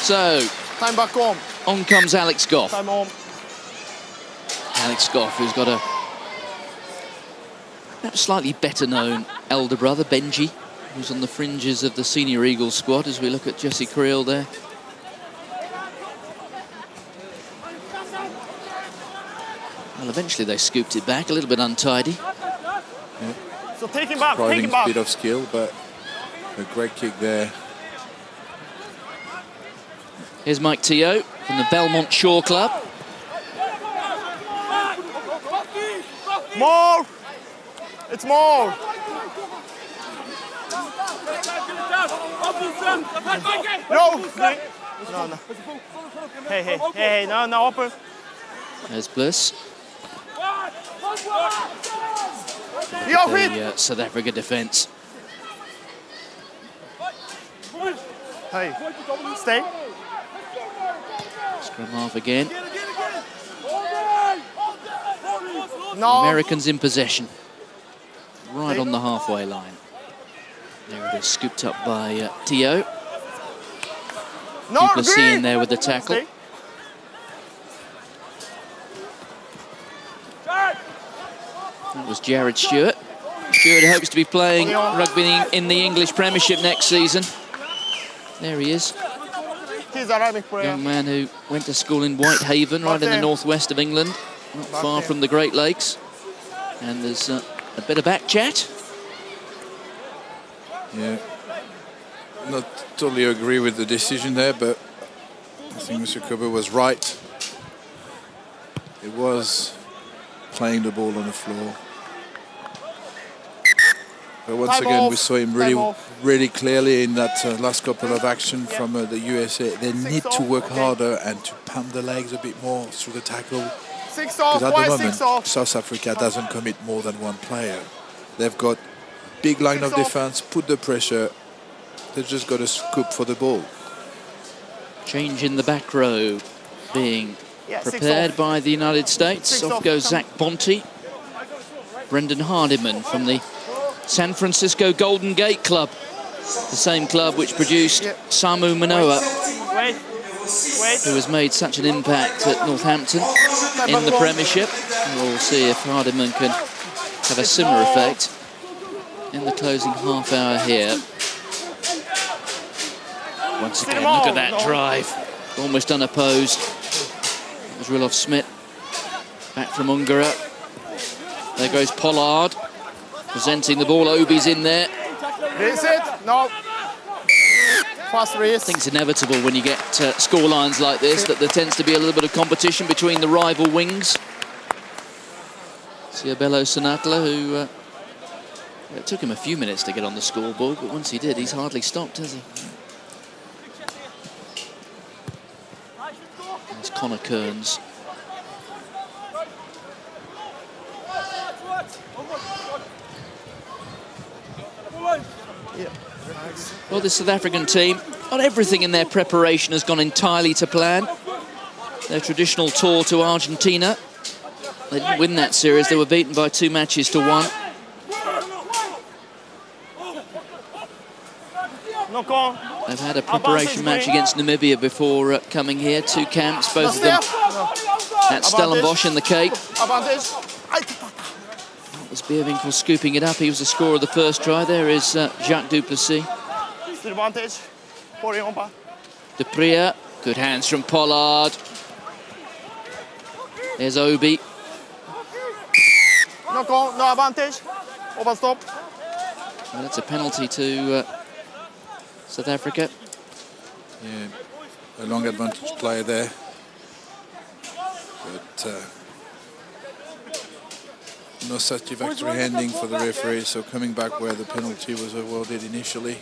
So, Time back home. on comes Alex Goff. Time home. Alex Goff, who's got a perhaps slightly better known elder brother, Benji, who's on the fringes of the senior Eagles squad as we look at Jesse Creel there. Well, eventually they scooped it back, a little bit untidy. Yeah. So take him back. Take Surprising him back. bit of skill, but a great kick there. Here's Mike Teo from the Belmont Shore Club. More. It's more. No. No. Hey. No. Open. There's Bliss. Yo, feet. The South Africa defence. Hey. Stay. Scrum half again. No. Americans in possession. Right on the halfway line. There it is, scooped up by Teo. No. Duplessis Green. in there with the tackle. Stay. That was Jared Stewart. Stewart hopes to be playing rugby in the English Premiership next season. There he is. He's arriving for Young man who went to school in Whitehaven, right in the northwest of England, not far from the Great Lakes. And there's a bit of back chat. Yeah. Not totally agree with the decision there, but I think Mr. Cooper was right. It was playing the ball on the floor. But once Time again, off. we saw him Time really clearly in that last couple of action from the USA. They need to work harder and to pump the legs a bit more through the tackle. 6 off, Because at the why moment, 6 off? South Africa doesn't commit more than one player. They've got big line of defense, put the pressure. They've just got to scoop for the ball. Change in the back row being Yeah, 6 prepared off. by the United States. 6 Off off, goes come. Zach Bonte. Brendan Hardiman from the San Francisco Golden Gate Club, the same club which produced Samu Manoa, Wait. who has made such an impact at Northampton in the Premiership. We'll see if Hardiman can have a similar effect in the closing half hour here. Once again, look at that drive, almost unopposed. It was Rilof Smith, back from Ungara. There goes Pollard, presenting the ball. Obi's in there. This it? No. Fast race. I think it's inevitable when you get score lines like this that there tends to be a little bit of competition between the rival wings. Siabelo Sanatla, who it took him a few minutes to get on the scoreboard, but once he did, he's hardly stopped, has he? There's Connor Kearns. Well, the South African team, not everything in their preparation has gone entirely to plan. Their traditional tour to Argentina, they didn't win that series. They were beaten by 2-1. No call. They've had a preparation match against Namibia before coming here. 2 camps, both of them at Stellenbosch in the Cape. Advantage. That was Bierwinkel scooping it up. He was the scorer of the first try. There is Jacques Duplessis. Advantage. For you, De Priya, good hands from Pollard. There's Obi. No call, no advantage. Overstop. Well, that's a penalty to South Africa. Yeah, a long advantage play there. But no satisfactory handing for the referee, so coming back where the penalty was awarded initially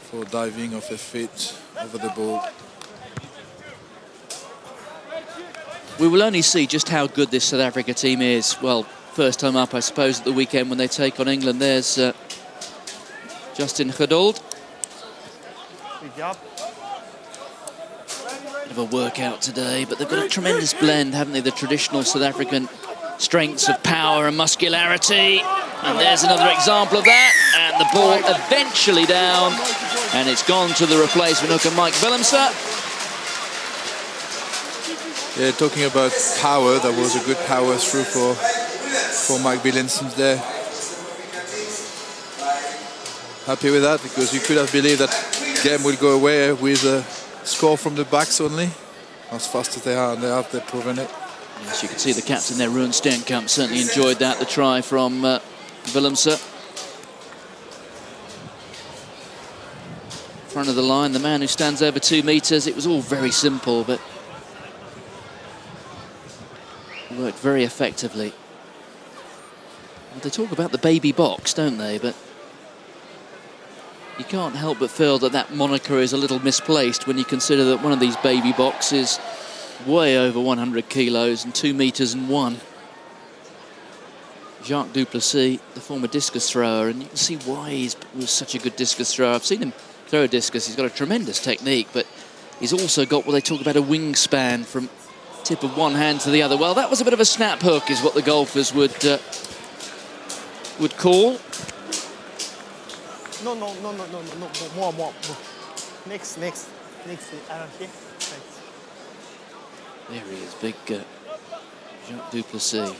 for diving off a feet over the ball. We will only see just how good this South Africa team is. Well, first time up, I suppose, at the weekend when they take on England. There's Justin Gedold. Good job. Bit of a workout today, but they've got a tremendous blend, haven't they? The traditional South African strengths of power and muscularity. And there's another example of that. And the ball eventually down. And it's gone to the replacement hooker, Mike Willemse. Yeah, talking about power, that was a good power through for Mike Willemse there. Happy with that, because you could have believed that game will go away with a score from the backs only. As fast as they are, and they've proven it. Yes, you can see the captain there, Ruan Steenkamp, certainly enjoyed that, the try from Willemse. Front of the line, the man who stands over 2 meters. It was all very simple, but worked very effectively. Well, they talk about the baby box, don't they? But you can't help but feel that that moniker is a little misplaced when you consider that one of these baby boxes way over 100 kilos and 2 meters and 1. Jacques Duplessis, the former discus thrower, and you can see why he was such a good discus thrower. I've seen him throw a discus. He's got a tremendous technique, but he's also got what they talk about, a wingspan from tip of one hand to the other. Well, that was a bit of a snap hook, is what the golfers would call. No, more. Next. Thanks. There he is, big Jacques Duplessis.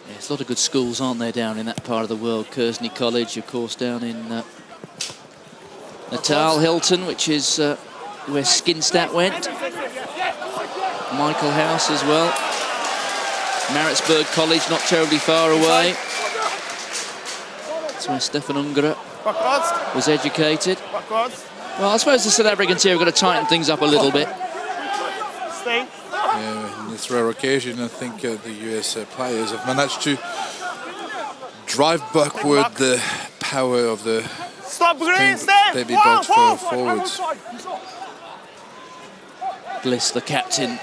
There's a lot of good schools, aren't there, down in that part of the world? Kearsley College, of course, down in Natal, Hilton, which is where Skinstat went. Michael House as well. Maritzburg College, not terribly far away. That's where Stefan Ungara Backwards. was educated. Backwards. Well, I suppose the South African team have got to tighten things up a little bit. Stay. On this rare occasion, I think the US players have managed to drive backward the power of the Stop, green, stay. David Box for forwards. Bliss, the captain,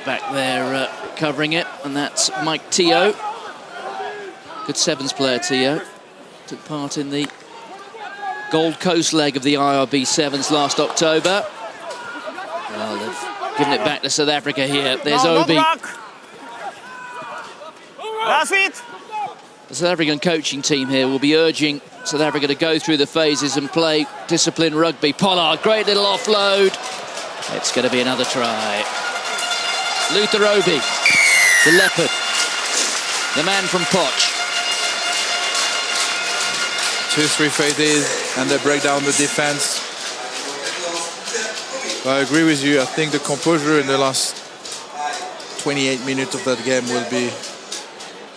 back there covering it, and that's Mike Teo. Good sevens player, Teo. Took part in the Gold Coast leg of the IRB Sevens last October. Well, they've given it back to South Africa here. There's Obi. That's it. The South African coaching team here will be urging South Africa to go through the phases and play disciplined rugby. Pollard, great little offload. It's going to be another try. Luther Obi, the leopard, the man from Potch. 2-3 phases and they break down the defense. I agree with you. I think the composure in the last 28 minutes of that game will be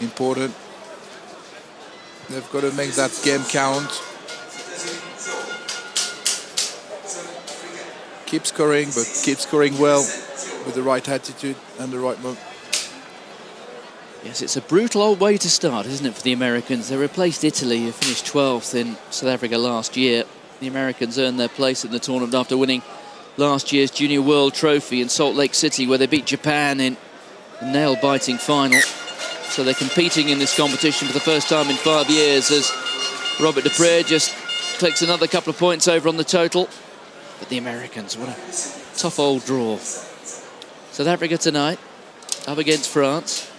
important. They've got to make that game count. Keep scoring, but keep scoring well with the right attitude and the right move. Yes, it's a brutal old way to start, isn't it, for the Americans? They replaced Italy, who finished 12th in South Africa last year. The Americans earned their place in the tournament after winning last year's Junior World Trophy in Salt Lake City, where they beat Japan in a nail-biting final. So they're competing in this competition for the first time in 5 years as Robert Dupre just clicks another couple of points over on the total. But the Americans, what a tough old draw. South Africa tonight, up against France.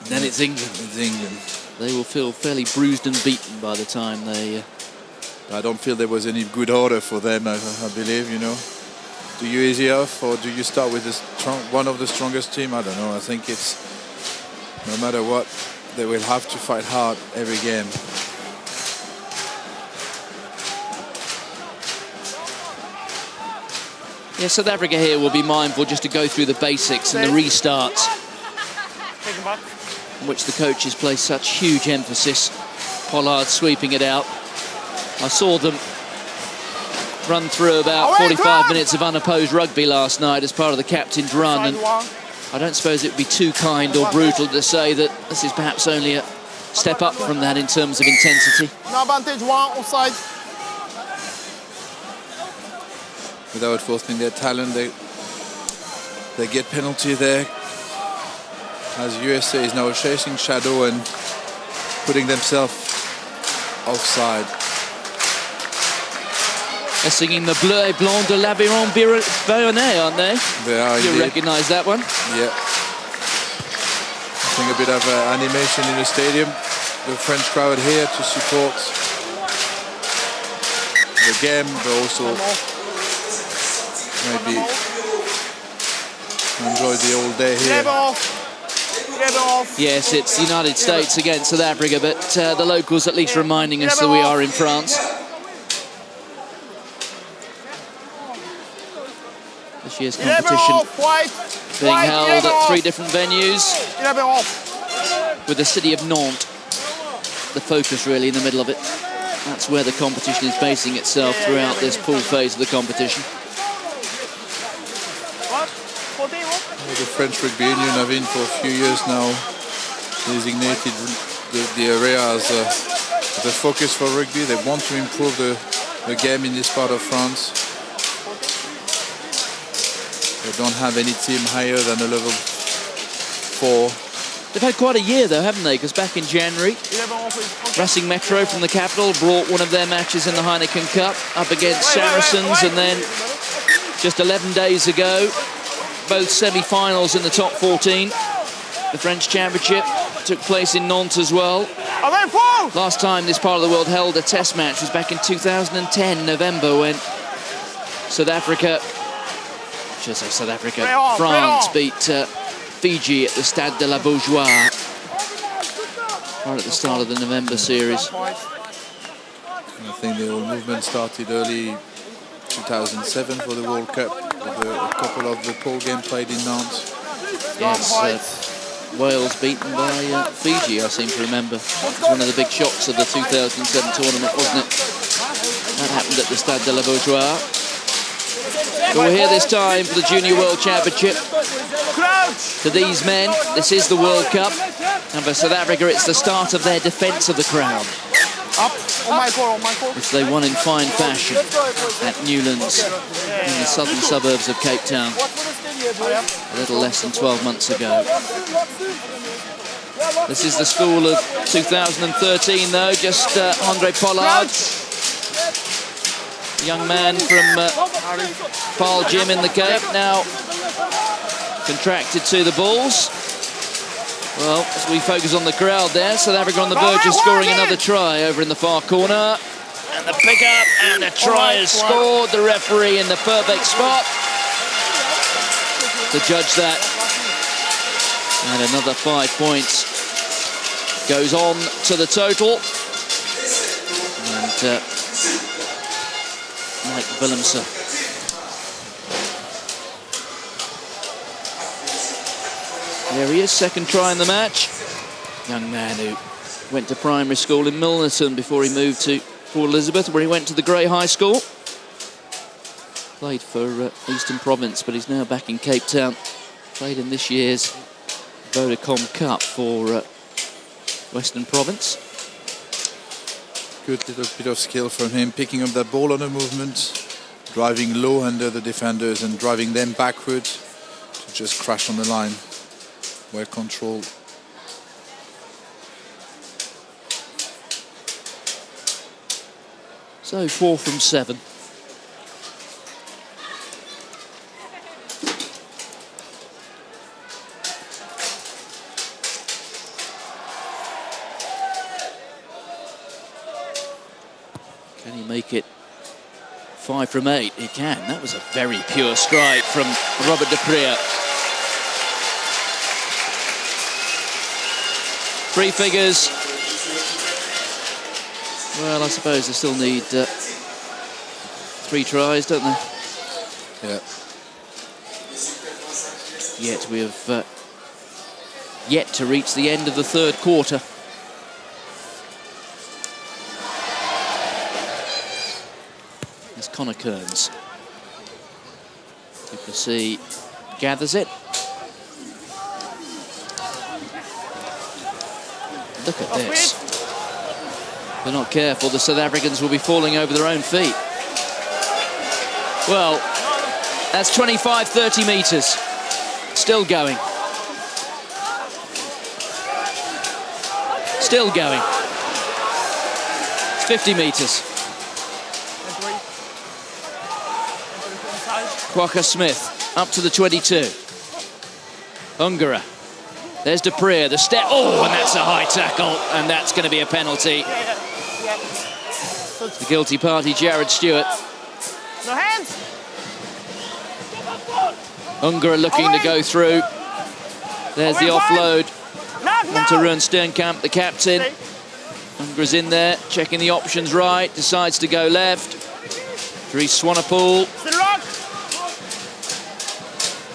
Then it's England. It's England. They will feel fairly bruised and beaten by the time they... I don't feel there was any good order for them, I believe, you know. Do you easy off or do you start with one of the strongest team? I don't know. I think it's, no matter what, they will have to fight hard every game. Yeah, South Africa here will be mindful just to go through the basics and the restarts, Take him back. on which the coaches place such huge emphasis. Pollard sweeping it out. I saw them run through about 45 minutes of unopposed rugby last night as part of the captain's run, and I don't suppose it would be too kind or brutal to say that this is perhaps only a step up from that in terms of intensity. No advantage, one offside. Without forcing their talent, they get penalty there. As USA is now chasing shadow and putting themselves offside. They're singing the Bleu et Blanc de l'Aviron Bayonnais, aren't they? They are. You indeed. recognise that one? Yeah. I think a bit of animation in the stadium. The French crowd here to support the game, but also maybe enjoy the whole day here. Yes, it's the United States against South Africa, but the locals at least reminding us that we are in France. This year's competition being held at 3 different venues, with the city of Nantes, the focus really in the middle of it. That's where the competition is basing itself throughout this pool phase of the competition. The French Rugby Union have been for a few years now designated the area as the focus for rugby. They want to improve the game in this part of France. They don't have any team higher than a level 4. They've had quite a year though, haven't they? Because back in January, Racing Metro from the capital brought one of their matches in the Heineken Cup up against Saracens, and then just 11 days ago, both semi-finals in the top 14. The French Championship took place in Nantes as well. Last time this part of the world held a test match was back in 2010, November, when South Africa, France beat Fiji at the Stade de la Beaujoire right at the start of the November series. I think the whole movement started early 2007 for the World Cup, with a couple of the pole games played in Nantes. Yes, Wales beaten by Fiji, I seem to remember. It was one of the big shocks of the 2007 tournament, wasn't it? That happened at the Stade de la Beaujoire. But we're here this time for the Junior World Championship. To these men, this is the World Cup. And for South Africa, it's the start of their defence of the crown, Up. On my core, on my core. which they won in fine fashion at Newlands in the southern suburbs of Cape Town a little less than 12 months ago. This is the school of 2013, though. Just Andre Pollard, a young man from Paarl Gym in the Cape, now contracted to the balls. Well, as we focus on the crowd there, South Africa on the verge of scoring another try over in the far corner. And the pick-up, and the try is scored. The referee in the perfect spot to judge that. And another 5 points goes on to the total. And Mike Willemse. There he is, second try in the match. Young man who went to primary school in Milnerton before he moved to Port Elizabeth, where he went to the Grey High School. Played for Eastern Province, but he's now back in Cape Town. Played in this year's Vodacom Cup for Western Province. Good little bit of skill from him, picking up that ball on a movement, driving low under the defenders and driving them backward to just crash on the line. Well controlled. So 4 from 7. Can he make it 5 from 8? He can. That was a very pure strike from Robert de Preer. 3 figures. Well, I suppose they still need 3 tries, don't they? Yeah. Yet we have yet to reach the end of the third quarter. There's Connor Kearns. You can see gathers it. Look at this. If they're not careful, the South Africans will be falling over their own feet. Well, that's 25, 30 metres. Still going. Still going. It's 50 metres. Kwaka Smith up to the 22. Ungara. There's de Preer, the step. Oh, and that's a high tackle, and that's going to be a penalty. The guilty party, Jared Stewart. No hands. Ungara looking to go through. There's the offload onto Ruan Steenkamp, the captain. Ungara's in there, checking the options right, decides to go left. Dries Swanepoel.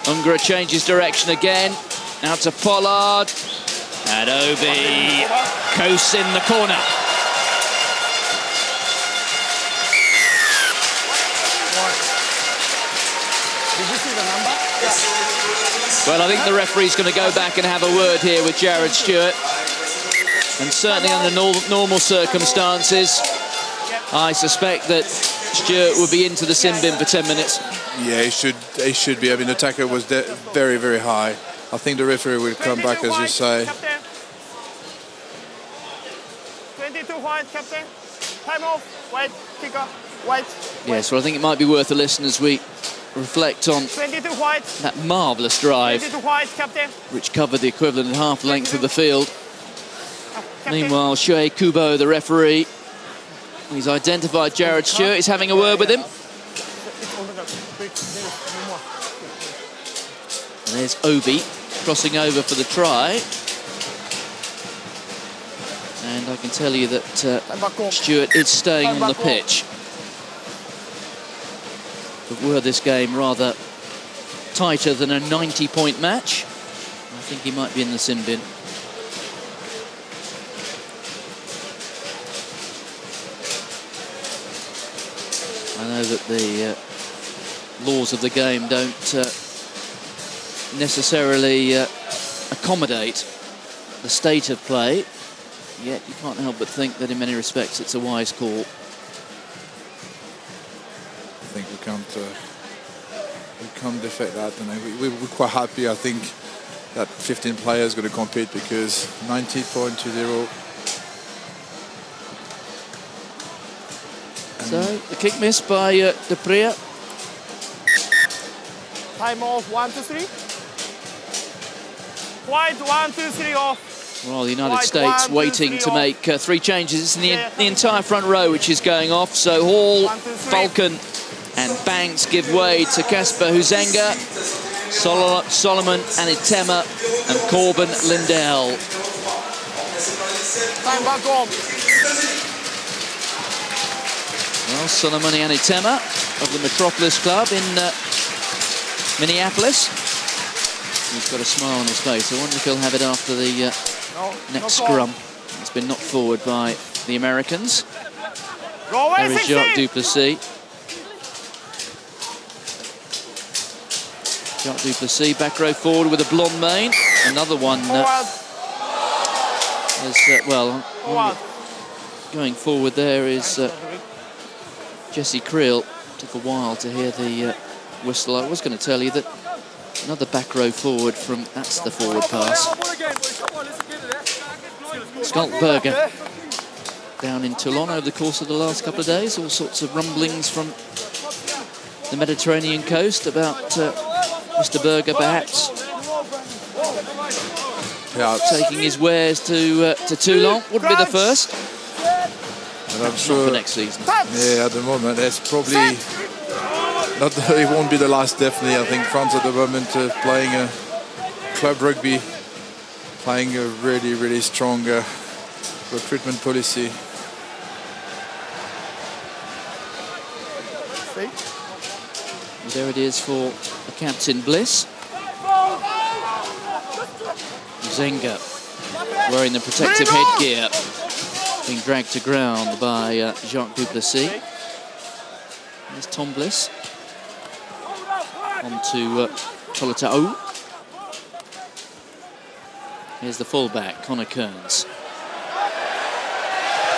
Ungara changes direction again. Out to Pollard. And Obi coasts in the corner. Well, I think the referee's going to go back and have a word here with Jared Stewart. And certainly under normal circumstances, I suspect that Stewart will be into the sin bin for 10 minutes. Yeah, he should be. I mean, the tackle was very, very high. I think the referee will come back, as you say. 22 white, captain. Time off. White, kicker. White. Yes, well, I think it might be worth a listen as we reflect on 22 white. that marvellous drive, 22 white, captain. which covered the equivalent of half the length of the field. Captain. Meanwhile, Shuey Kubo, the referee, he's identified Jared Stewart. He's having a word with him. And there's Obi crossing over for the try. And I can tell you that Stewart is staying on the pitch. But were this game rather tighter than a 90-point match, I think he might be in the sin bin. I know that the laws of the game don't necessarily accommodate the state of play, yet you can't help but think that in many respects it's a wise call. I think we can't defect that, and we're quite happy. I think that 15 players going to compete because 90.20. So the kick missed by De Prea. Time off, 1, 2, 3. White, 1, 2, 3 off. Well, the United White, States 1, 2, waiting 3 to off. make 3 changes. It's the entire front row which is going off. So Hall, 1, 2, 3. Falcon and Banks give way to Casper Huzenga, Solomon Anitema and Corbin Lindell. Time back home. Well, Solomon Anitema of the Metropolis Club in Minneapolis. He's got a smile on his face. I wonder if he'll have it after the next scrum. It's been knocked forward by the Americans. Go away, There is 16. Jacques Duplessis. Jacques Duplessis back row forward with a blonde mane. Another one Forward. well, going forward there is Jesse Creel. Took a while to hear the whistle. I was going to tell you that another back row forward from, that's the forward pass. Skalkberger down in Toulon over the course of the last couple of days. All sorts of rumblings from the Mediterranean coast about Mr. Berger perhaps taking his wares to Toulon. Wouldn't be the first. And I'm Not sure for next season. Yeah, at the moment, it's probably not. It won't be the last. Definitely, I think France at the moment playing a club rugby, playing a really, really strong recruitment policy. There it is for the captain Bliss. Zenga wearing the protective headgear, being dragged to ground by Jacques Duplessis. There's Tom Bliss. On to Tolotau. Here's the fullback, Connor Kearns.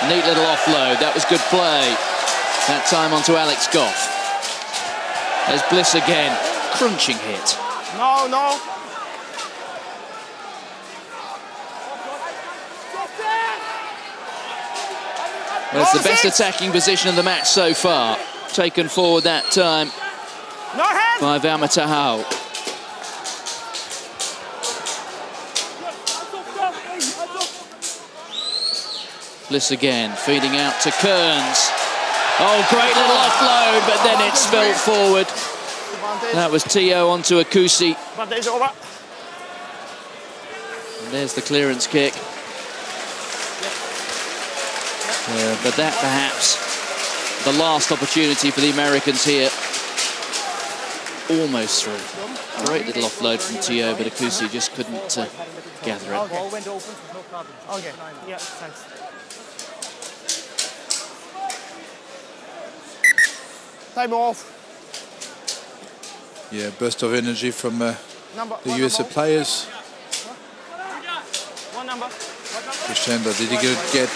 Neat little offload, that was good play. That time onto Alex Goff. There's Bliss again, crunching hit. No, no. Well, it's the best attacking position of the match so far. Taken forward that time No hand. by Vamatahau. Bliss again, feeding out to Kearns. Oh, great little offload, but then it's spilled forward. That was Tio onto Akusi. Advantage over. And there's the clearance kick. But that perhaps the last opportunity for the Americans here. Almost through. Great little offload from Tio, but Akusi just couldn't gather it. Okay. Yeah, thanks. Time off. Yeah, burst of energy from the One USA number. players. One number. It's a shame that they didn't get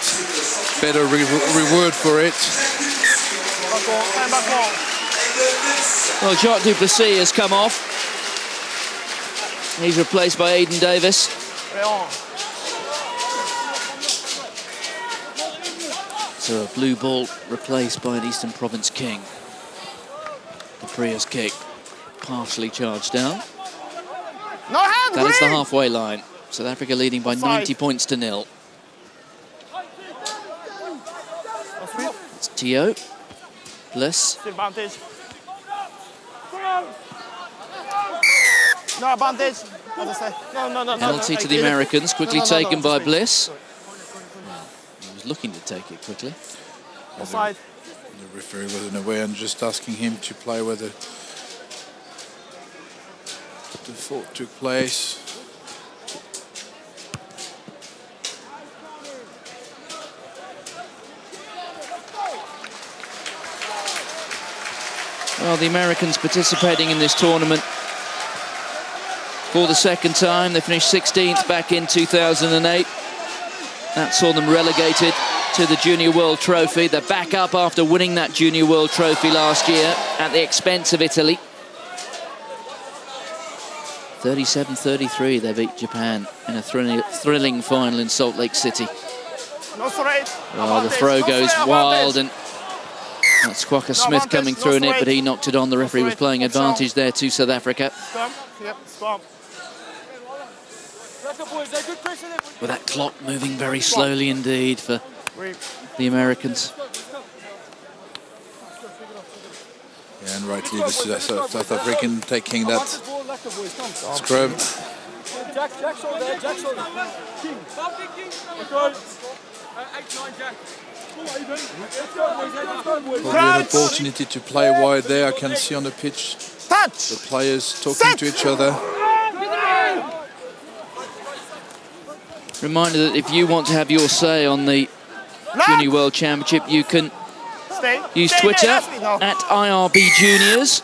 better reward for it. Back on. Time back on. Well, Jacques Duplessis has come off. He's replaced by Aidan Davis. Play on. So a blue ball replaced by an Eastern Province King. The Pria's kick partially charged down. No hand. That is the green. halfway line. South Africa leading by 90 points to 0. It's Tio. Bliss. Advantage. No advantage. As I say. No. Penalty to the Americans, quickly taken by Bliss. He was looking to take it quickly. Offside. The referee wasn't aware and just asking him to play where the fault took place. Well, the Americans participating in this tournament for the second time. They finished 16th back in 2008. That saw them relegated to the Junior World Trophy. They're back up after winning that Junior World Trophy last year at the expense of Italy. 37-33, they beat Japan in a thrilling final in Salt Lake City. Oh, the throw goes wild, and that's Quokka Smith coming through in it, but he knocked it on. The referee was playing advantage there to South Africa. With that clock moving very slowly indeed for the Americans. Yeah, and rightly the South African taking that scrum. Probably an opportunity to play wide there. I can see on the pitch the players talking to each other. Reminder that if you want to have your say on the Junior World Championship, you can use Twitter at IRB Juniors,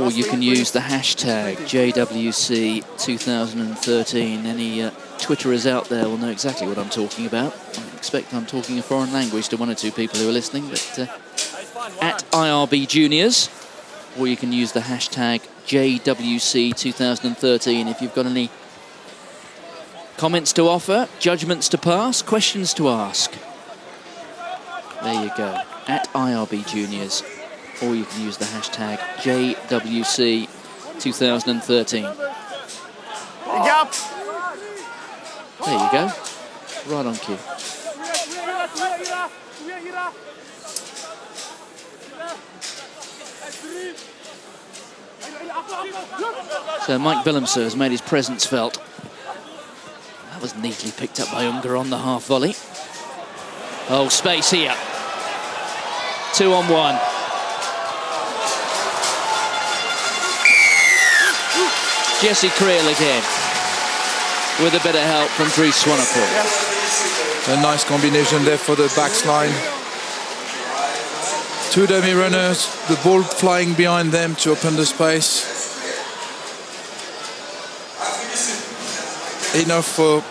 or you can use the hashtag JWC 2013. Any Twitterers out there will know exactly what I'm talking about. I expect I'm talking a foreign language to one or two people who are listening, but at IRB Juniors, or you can use the hashtag JWC 2013 if you've got any comments to offer, judgments to pass, questions to ask. There you go, at IRB Juniors, or you can use the hashtag JWC 2013. There you go, right on cue. So Mike Willemse has made his presence felt. That was neatly picked up by Unger on the half volley. Oh, space here. 2-on-1. Jesse Creel again, with a bit of help from Dries Swanepoel. A nice combination there for the backsline. Two dummy runners, the ball flying behind them to open the space. Enough for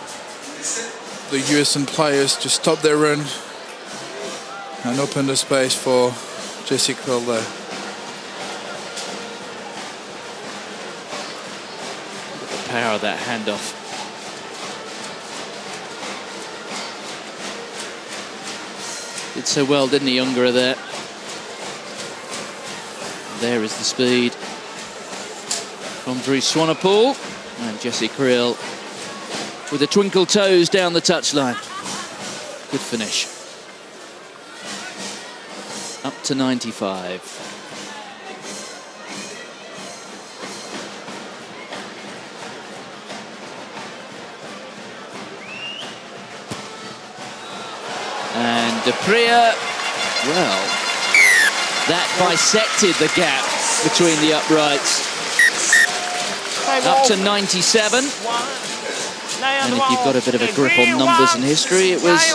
the USN players to stop their run and open the space for Jesse Creel there. The power of that handoff. Did so well, didn't he, Unger there? There is the speed from Dries Swanepoel, and Jesse Creel with the twinkle toes down the touchline. Good finish. Up to 95. And De Prier, well, that bisected the gap between the uprights. Up to 97. And if you've got a bit of a grip on numbers and history, it was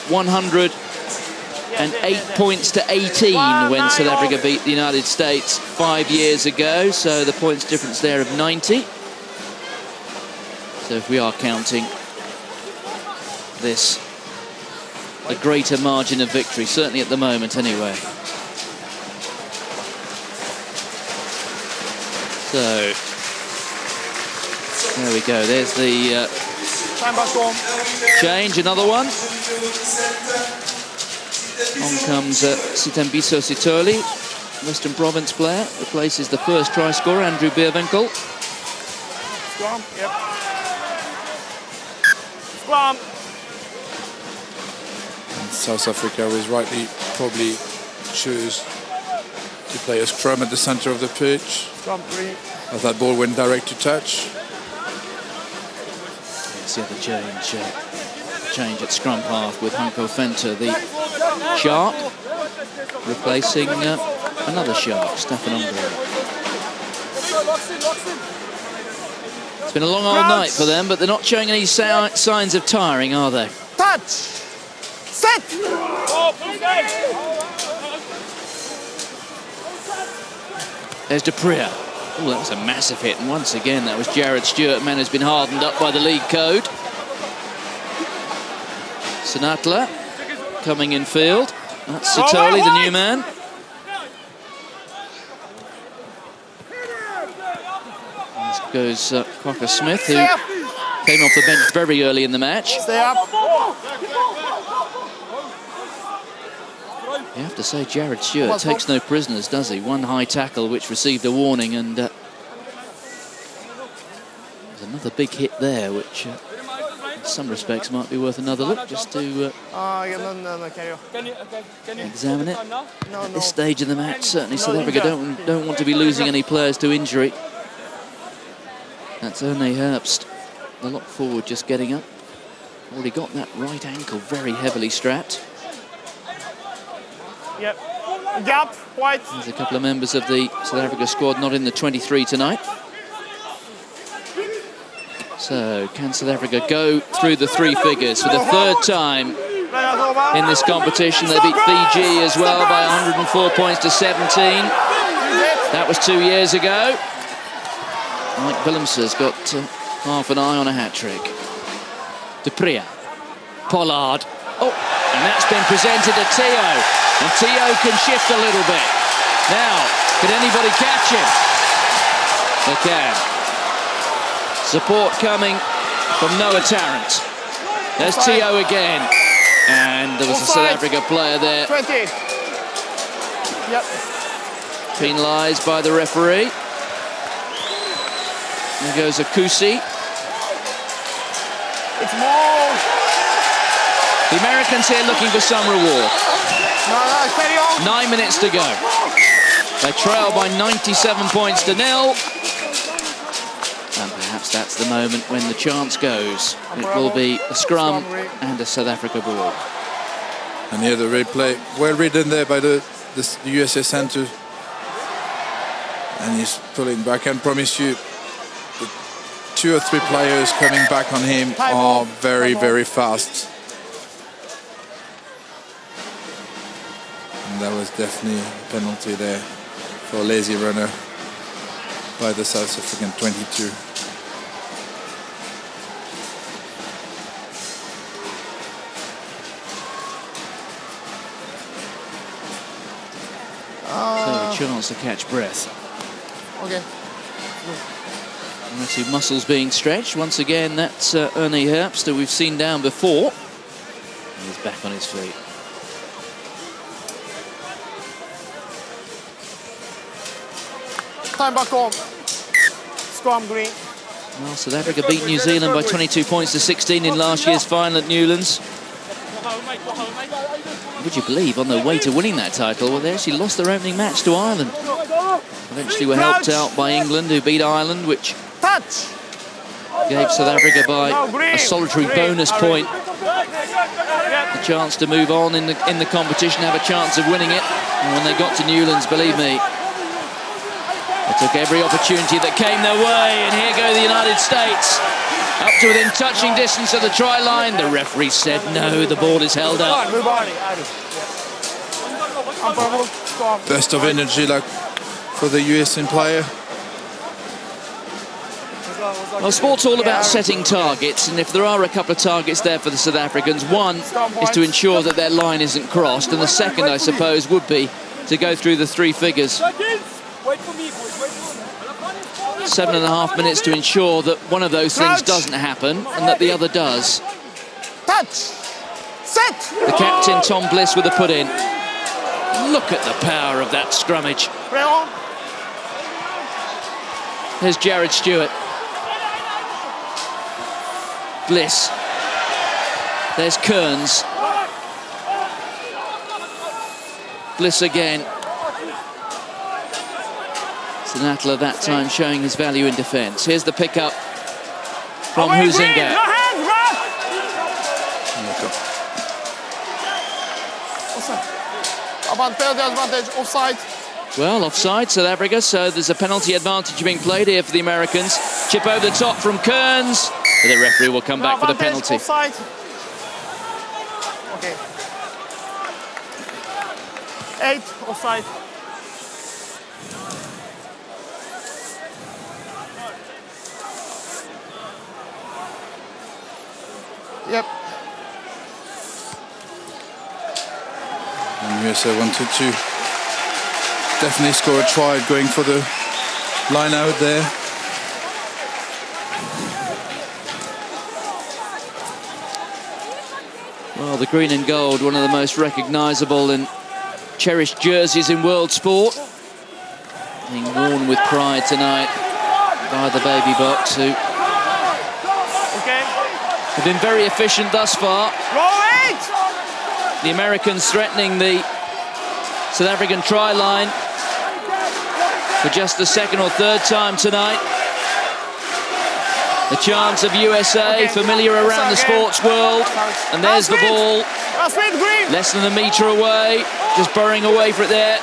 108 points to 18 when South Africa beat the United States 5 years ago. So the points difference there of 90. So if we are counting this a greater margin of victory, certainly at the moment anyway. So there we go, there's the change, another one. On comes Sitembiso Sitoli, Western Province player, replaces the first try scorer, Andrew Bierwinkel. Scrum, yep. Scrum. South Africa was rightly probably choose to play a scrum at the center of the pitch. Scrum 3. As that ball went direct to touch. It's the other change at scrum half with Hanko Venter, the shark, replacing another shark, Stefan Unger. It's been a long old night for them, but they're not showing any signs of tiring, are they? Touch! Set! There's Dupria. Oh, that was a massive hit. And once again, that was Jared Stewart, man who's been hardened up by the league code. Sinatla coming in field. That's Sitoli, the new man. This goes Crocker Smith, who came off the bench very early in the match. Stay up. You have to say Jared Stewart takes no prisoners, does he? One high tackle which received a warning, and there's another big hit there which in some respects might be worth another look, just to No, carry on. examine it. No, At this stage of the match, certainly South Africa don't want to be losing any players to injury. That's Erne Herbst, the lock forward, just getting up. Already got that right ankle very heavily strapped. Yep. Gap, white. There's a couple of members of the South Africa squad not in the 23 tonight. So, can South Africa go through the three figures for the third time in this competition? They beat Fiji as well by 104 points to 17. That was 2 years ago. Mike Willemse's got half an eye on a hat-trick. Dupria. Pollard. Oh, and that's been presented to Teo. And Teo can shift a little bit. Now, can anybody catch him? They can. Support coming from Noah Tarrant. There's Teo again. And there was a South Africa player there. 20. Yep. Penalised by the referee. There goes Akusi. It's more. The Americans here looking for some reward. No, carry on. 9 minutes to go. They trail by 97 points to 0. And perhaps that's the moment when the chance goes. It will be a scrum and a South Africa ball. And here the replay, well ridden there by the USA centre. And he's pulling back, and promise you, the 2 or 3 players coming back on him are very, very fast. And that was definitely a penalty there for a lazy runner by the South African 22. So a chance to catch breath. Okay. And I see muscles being stretched. Once again, that's Erne Herbst, who we've seen down before. And he's back on his feet. Time back home. Scrum green. Well, South Africa beat New Zealand by 22 points to 16 in last year's final at Newlands. Would you believe, on their way to winning that title, well, they actually lost their opening match to Ireland. Eventually were helped out by England, who beat Ireland, which gave South Africa by a solitary bonus point the chance to move on in the competition, have a chance of winning it. And when they got to Newlands, believe me, they took every opportunity that came their way. And here go the United States, up to within touching distance of the try line. The referee said no, the ball is held up. Burst of energy like for the USN player. Well, sport's all about setting targets, and if there are a couple of targets there for the South Africans, one is to ensure that their line isn't crossed, and the second, I suppose, would be to go through the three figures. 7.5 minutes to ensure that one of those things doesn't happen and that the other does. Touch. Set. The captain, Tom Bliss, with a put-in. Look at the power of that scrummage. There's Jared Stewart. Bliss. There's Kearns. Bliss again. Sinatla that time showing his value in defence. Here's the pickup from Huizinga. Advantage, offside. Well, offside, South Africa, so there's a penalty advantage being played here for the Americans. Chip over the top from Kearns, but the referee will come back for the penalty. Offside. Okay. 8, offside. Yep. And USA wanted to definitely score a try going for the line out there. Well, the green and gold, one of the most recognisable and cherished jerseys in world sport. Being worn with pride tonight by the baby box, who have been very efficient thus far. The Americans threatening the South African try line for just the second or third time tonight. The chance of USA, familiar around the sports world. And there's the ball. Less than a metre away. Just burrowing away for it there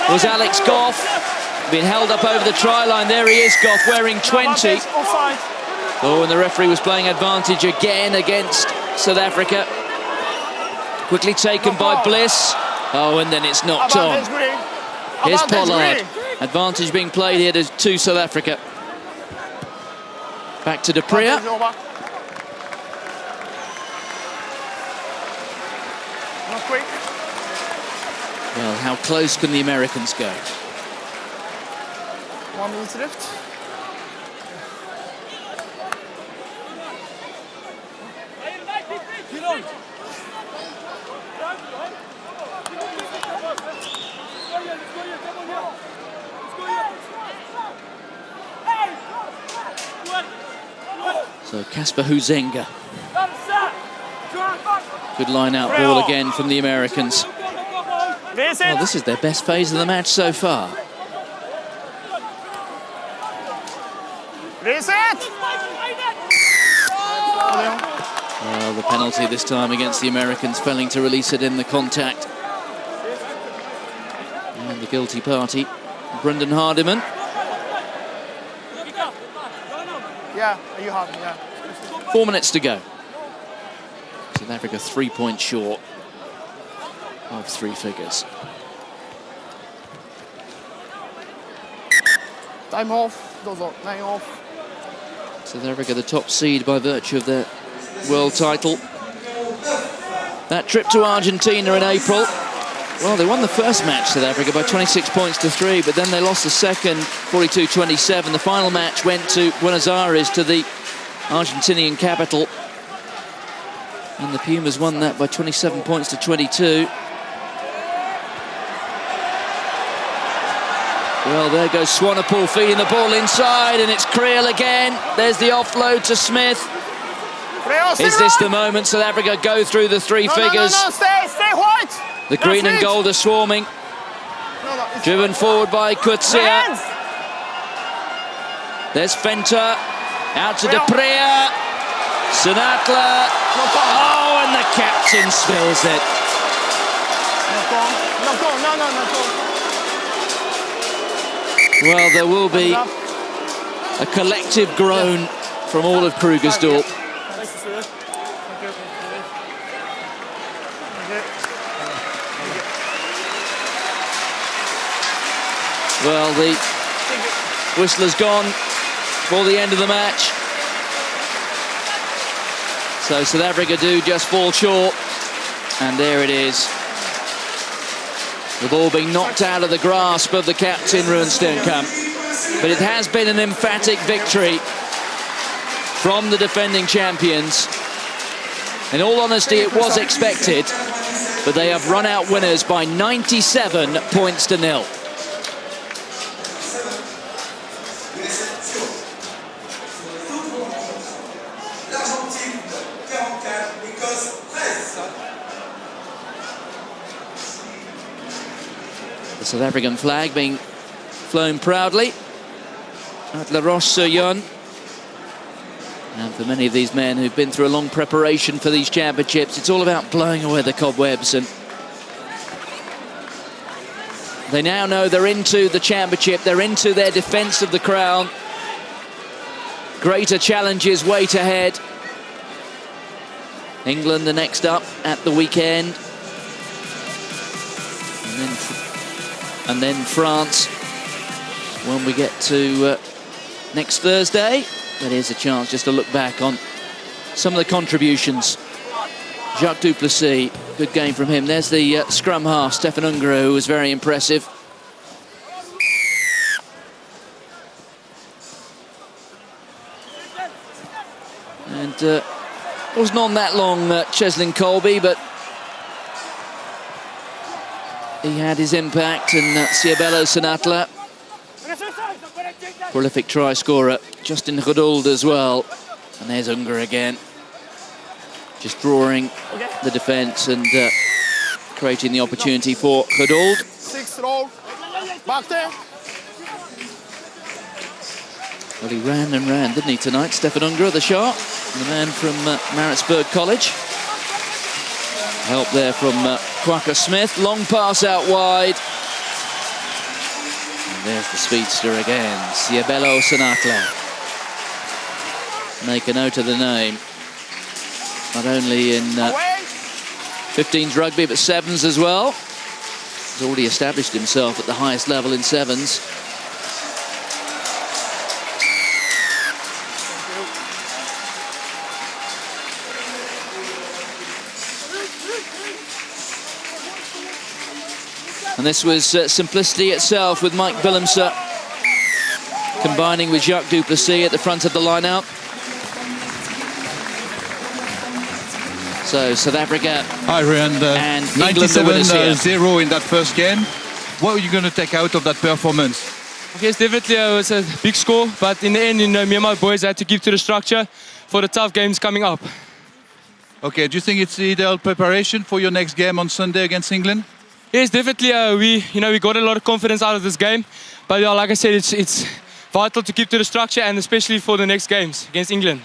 was Alex Goff. Being held up over the try line. There he is, Goff, wearing 20. Oh, and the referee was playing advantage again against South Africa. Quickly taken by Bliss. Oh, and then it's knocked on. Here's Pollard. Advantage being played here to South Africa. Back to Dupria. Well, how close can the Americans go? 1 minute left. So Casper Huzenga. Good line-out ball again from the Americans. Well, this is their best phase of the match so far. Well, the penalty this time against the Americans, failing to release it in the contact. And the guilty party, Brendan Hardiman. Yeah, you have, yeah. 4 minutes to go. South Africa 3 points short of three figures. Time off, those are 9 off. South Africa the top seed by virtue of their world title. That trip to Argentina in April. Well, they won the first match, South Africa, by 26 points to 3, but then they lost the second, 42-27. The final match went to Buenos Aires, to the Argentinian capital. And the Pumas won that by 27 points to 22. Well, there goes Swanepoel feeding the ball inside, and it's Creel again. There's the offload to Smith. Is this the moment South Africa go through the three figures? No, stay white. The green and gold are swarming. Driven forward by Kutsia. There's Venter. Out to Dupria. Sinatla. Oh, and the captain spills it. Well, there will be a collective groan from all of Krugersdorp. Well, the whistler's gone for the end of the match. So South Africa do just fall short. And there it is. The ball being knocked out of the grasp of the captain, Ruud Steenkamp. But it has been an emphatic victory from the defending champions. In all honesty, it was expected, but they have run out winners by 97 points to 0. The South African flag being flown proudly at La Roche-sur-Yon. And for many of these men who've been through a long preparation for these championships, it's all about blowing away the cobwebs. And they now know they're into the championship, they're into their defence of the crown. Greater challenges wait ahead. England are next up at the weekend. And then France when we get to next Thursday. But here's a chance just to look back on some of the contributions. Jacques Duplessis, good game from him. There's the scrum half, Stefan Ungaro, who was very impressive. And wasn't on that long, Cheslin Colby, but he had his impact. And Ciabello Sinatla, prolific try scorer. Justin Godold as well. And there's Unger again, just drawing the defence and creating the opportunity for Godold. 6 roll. Back there. Well, he ran and ran, didn't he, tonight? Stefan Unger, the sharp, the man from Maritzburg College. Help there from Quacker Smith. Long pass out wide. And there's the speedster again, Ciabello Sinatla. Make a note of the name. Not only in 15s rugby, but 7s as well. He's already established himself at the highest level in 7s. And this was simplicity itself, with Mike Willemse combining with Jacques Duplessis at the front of the line-out. So South Africa Hi, Ryan. and England the winners here. 97-0 in that first game. What are you going to take out of that performance? Okay, it's definitely it was a big score, but in the end, me and my boys had to keep to the structure for the tough games coming up. Okay, do you think it's the ideal preparation for your next game on Sunday against England? Yes, definitely. We got a lot of confidence out of this game, but yeah, like I said, it's vital to keep to the structure, and especially for the next games against England.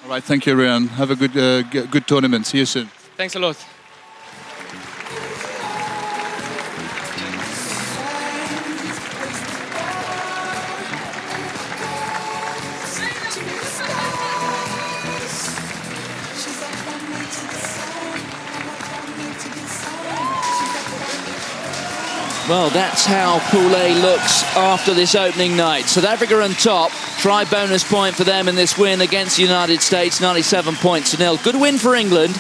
All right, thank you, Ryan. Have a good tournament. See you soon. Thanks a lot. Well, that's how Pool A looks after this opening night. South Africa on top. Try bonus point for them in this win against the United States, 97 points to nil. Good win for England,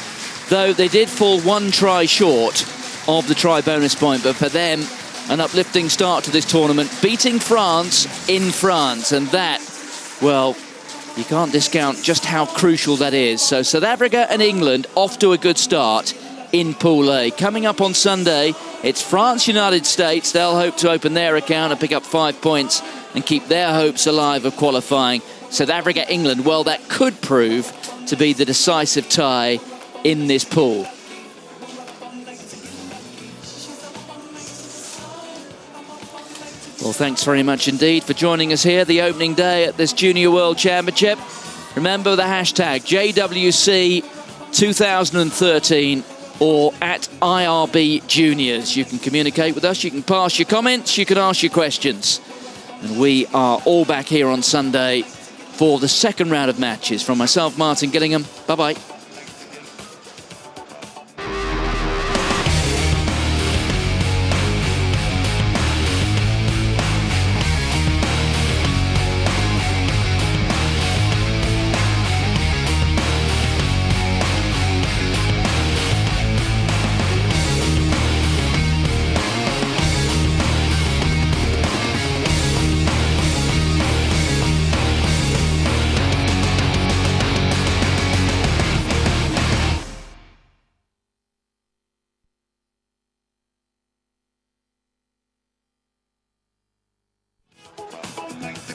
though they did fall 1 try short of the try bonus point. But for them, an uplifting start to this tournament, beating France in France. And that, well, you can't discount just how crucial that is. So South Africa and England off to a good start in Pool A. Coming up on Sunday, it's France, United States. They'll hope to open their account and pick up 5 points and keep their hopes alive of qualifying. South Africa, England, well, that could prove to be the decisive tie in this pool. Well, thanks very much indeed for joining us here, the opening day at this Junior World Championship. Remember the hashtag JWC 2013 or at IRB Juniors. You can communicate with us, you can pass your comments, you can ask your questions. And we are all back here on Sunday for the second round of matches. From myself, Martin Gillingham, bye-bye.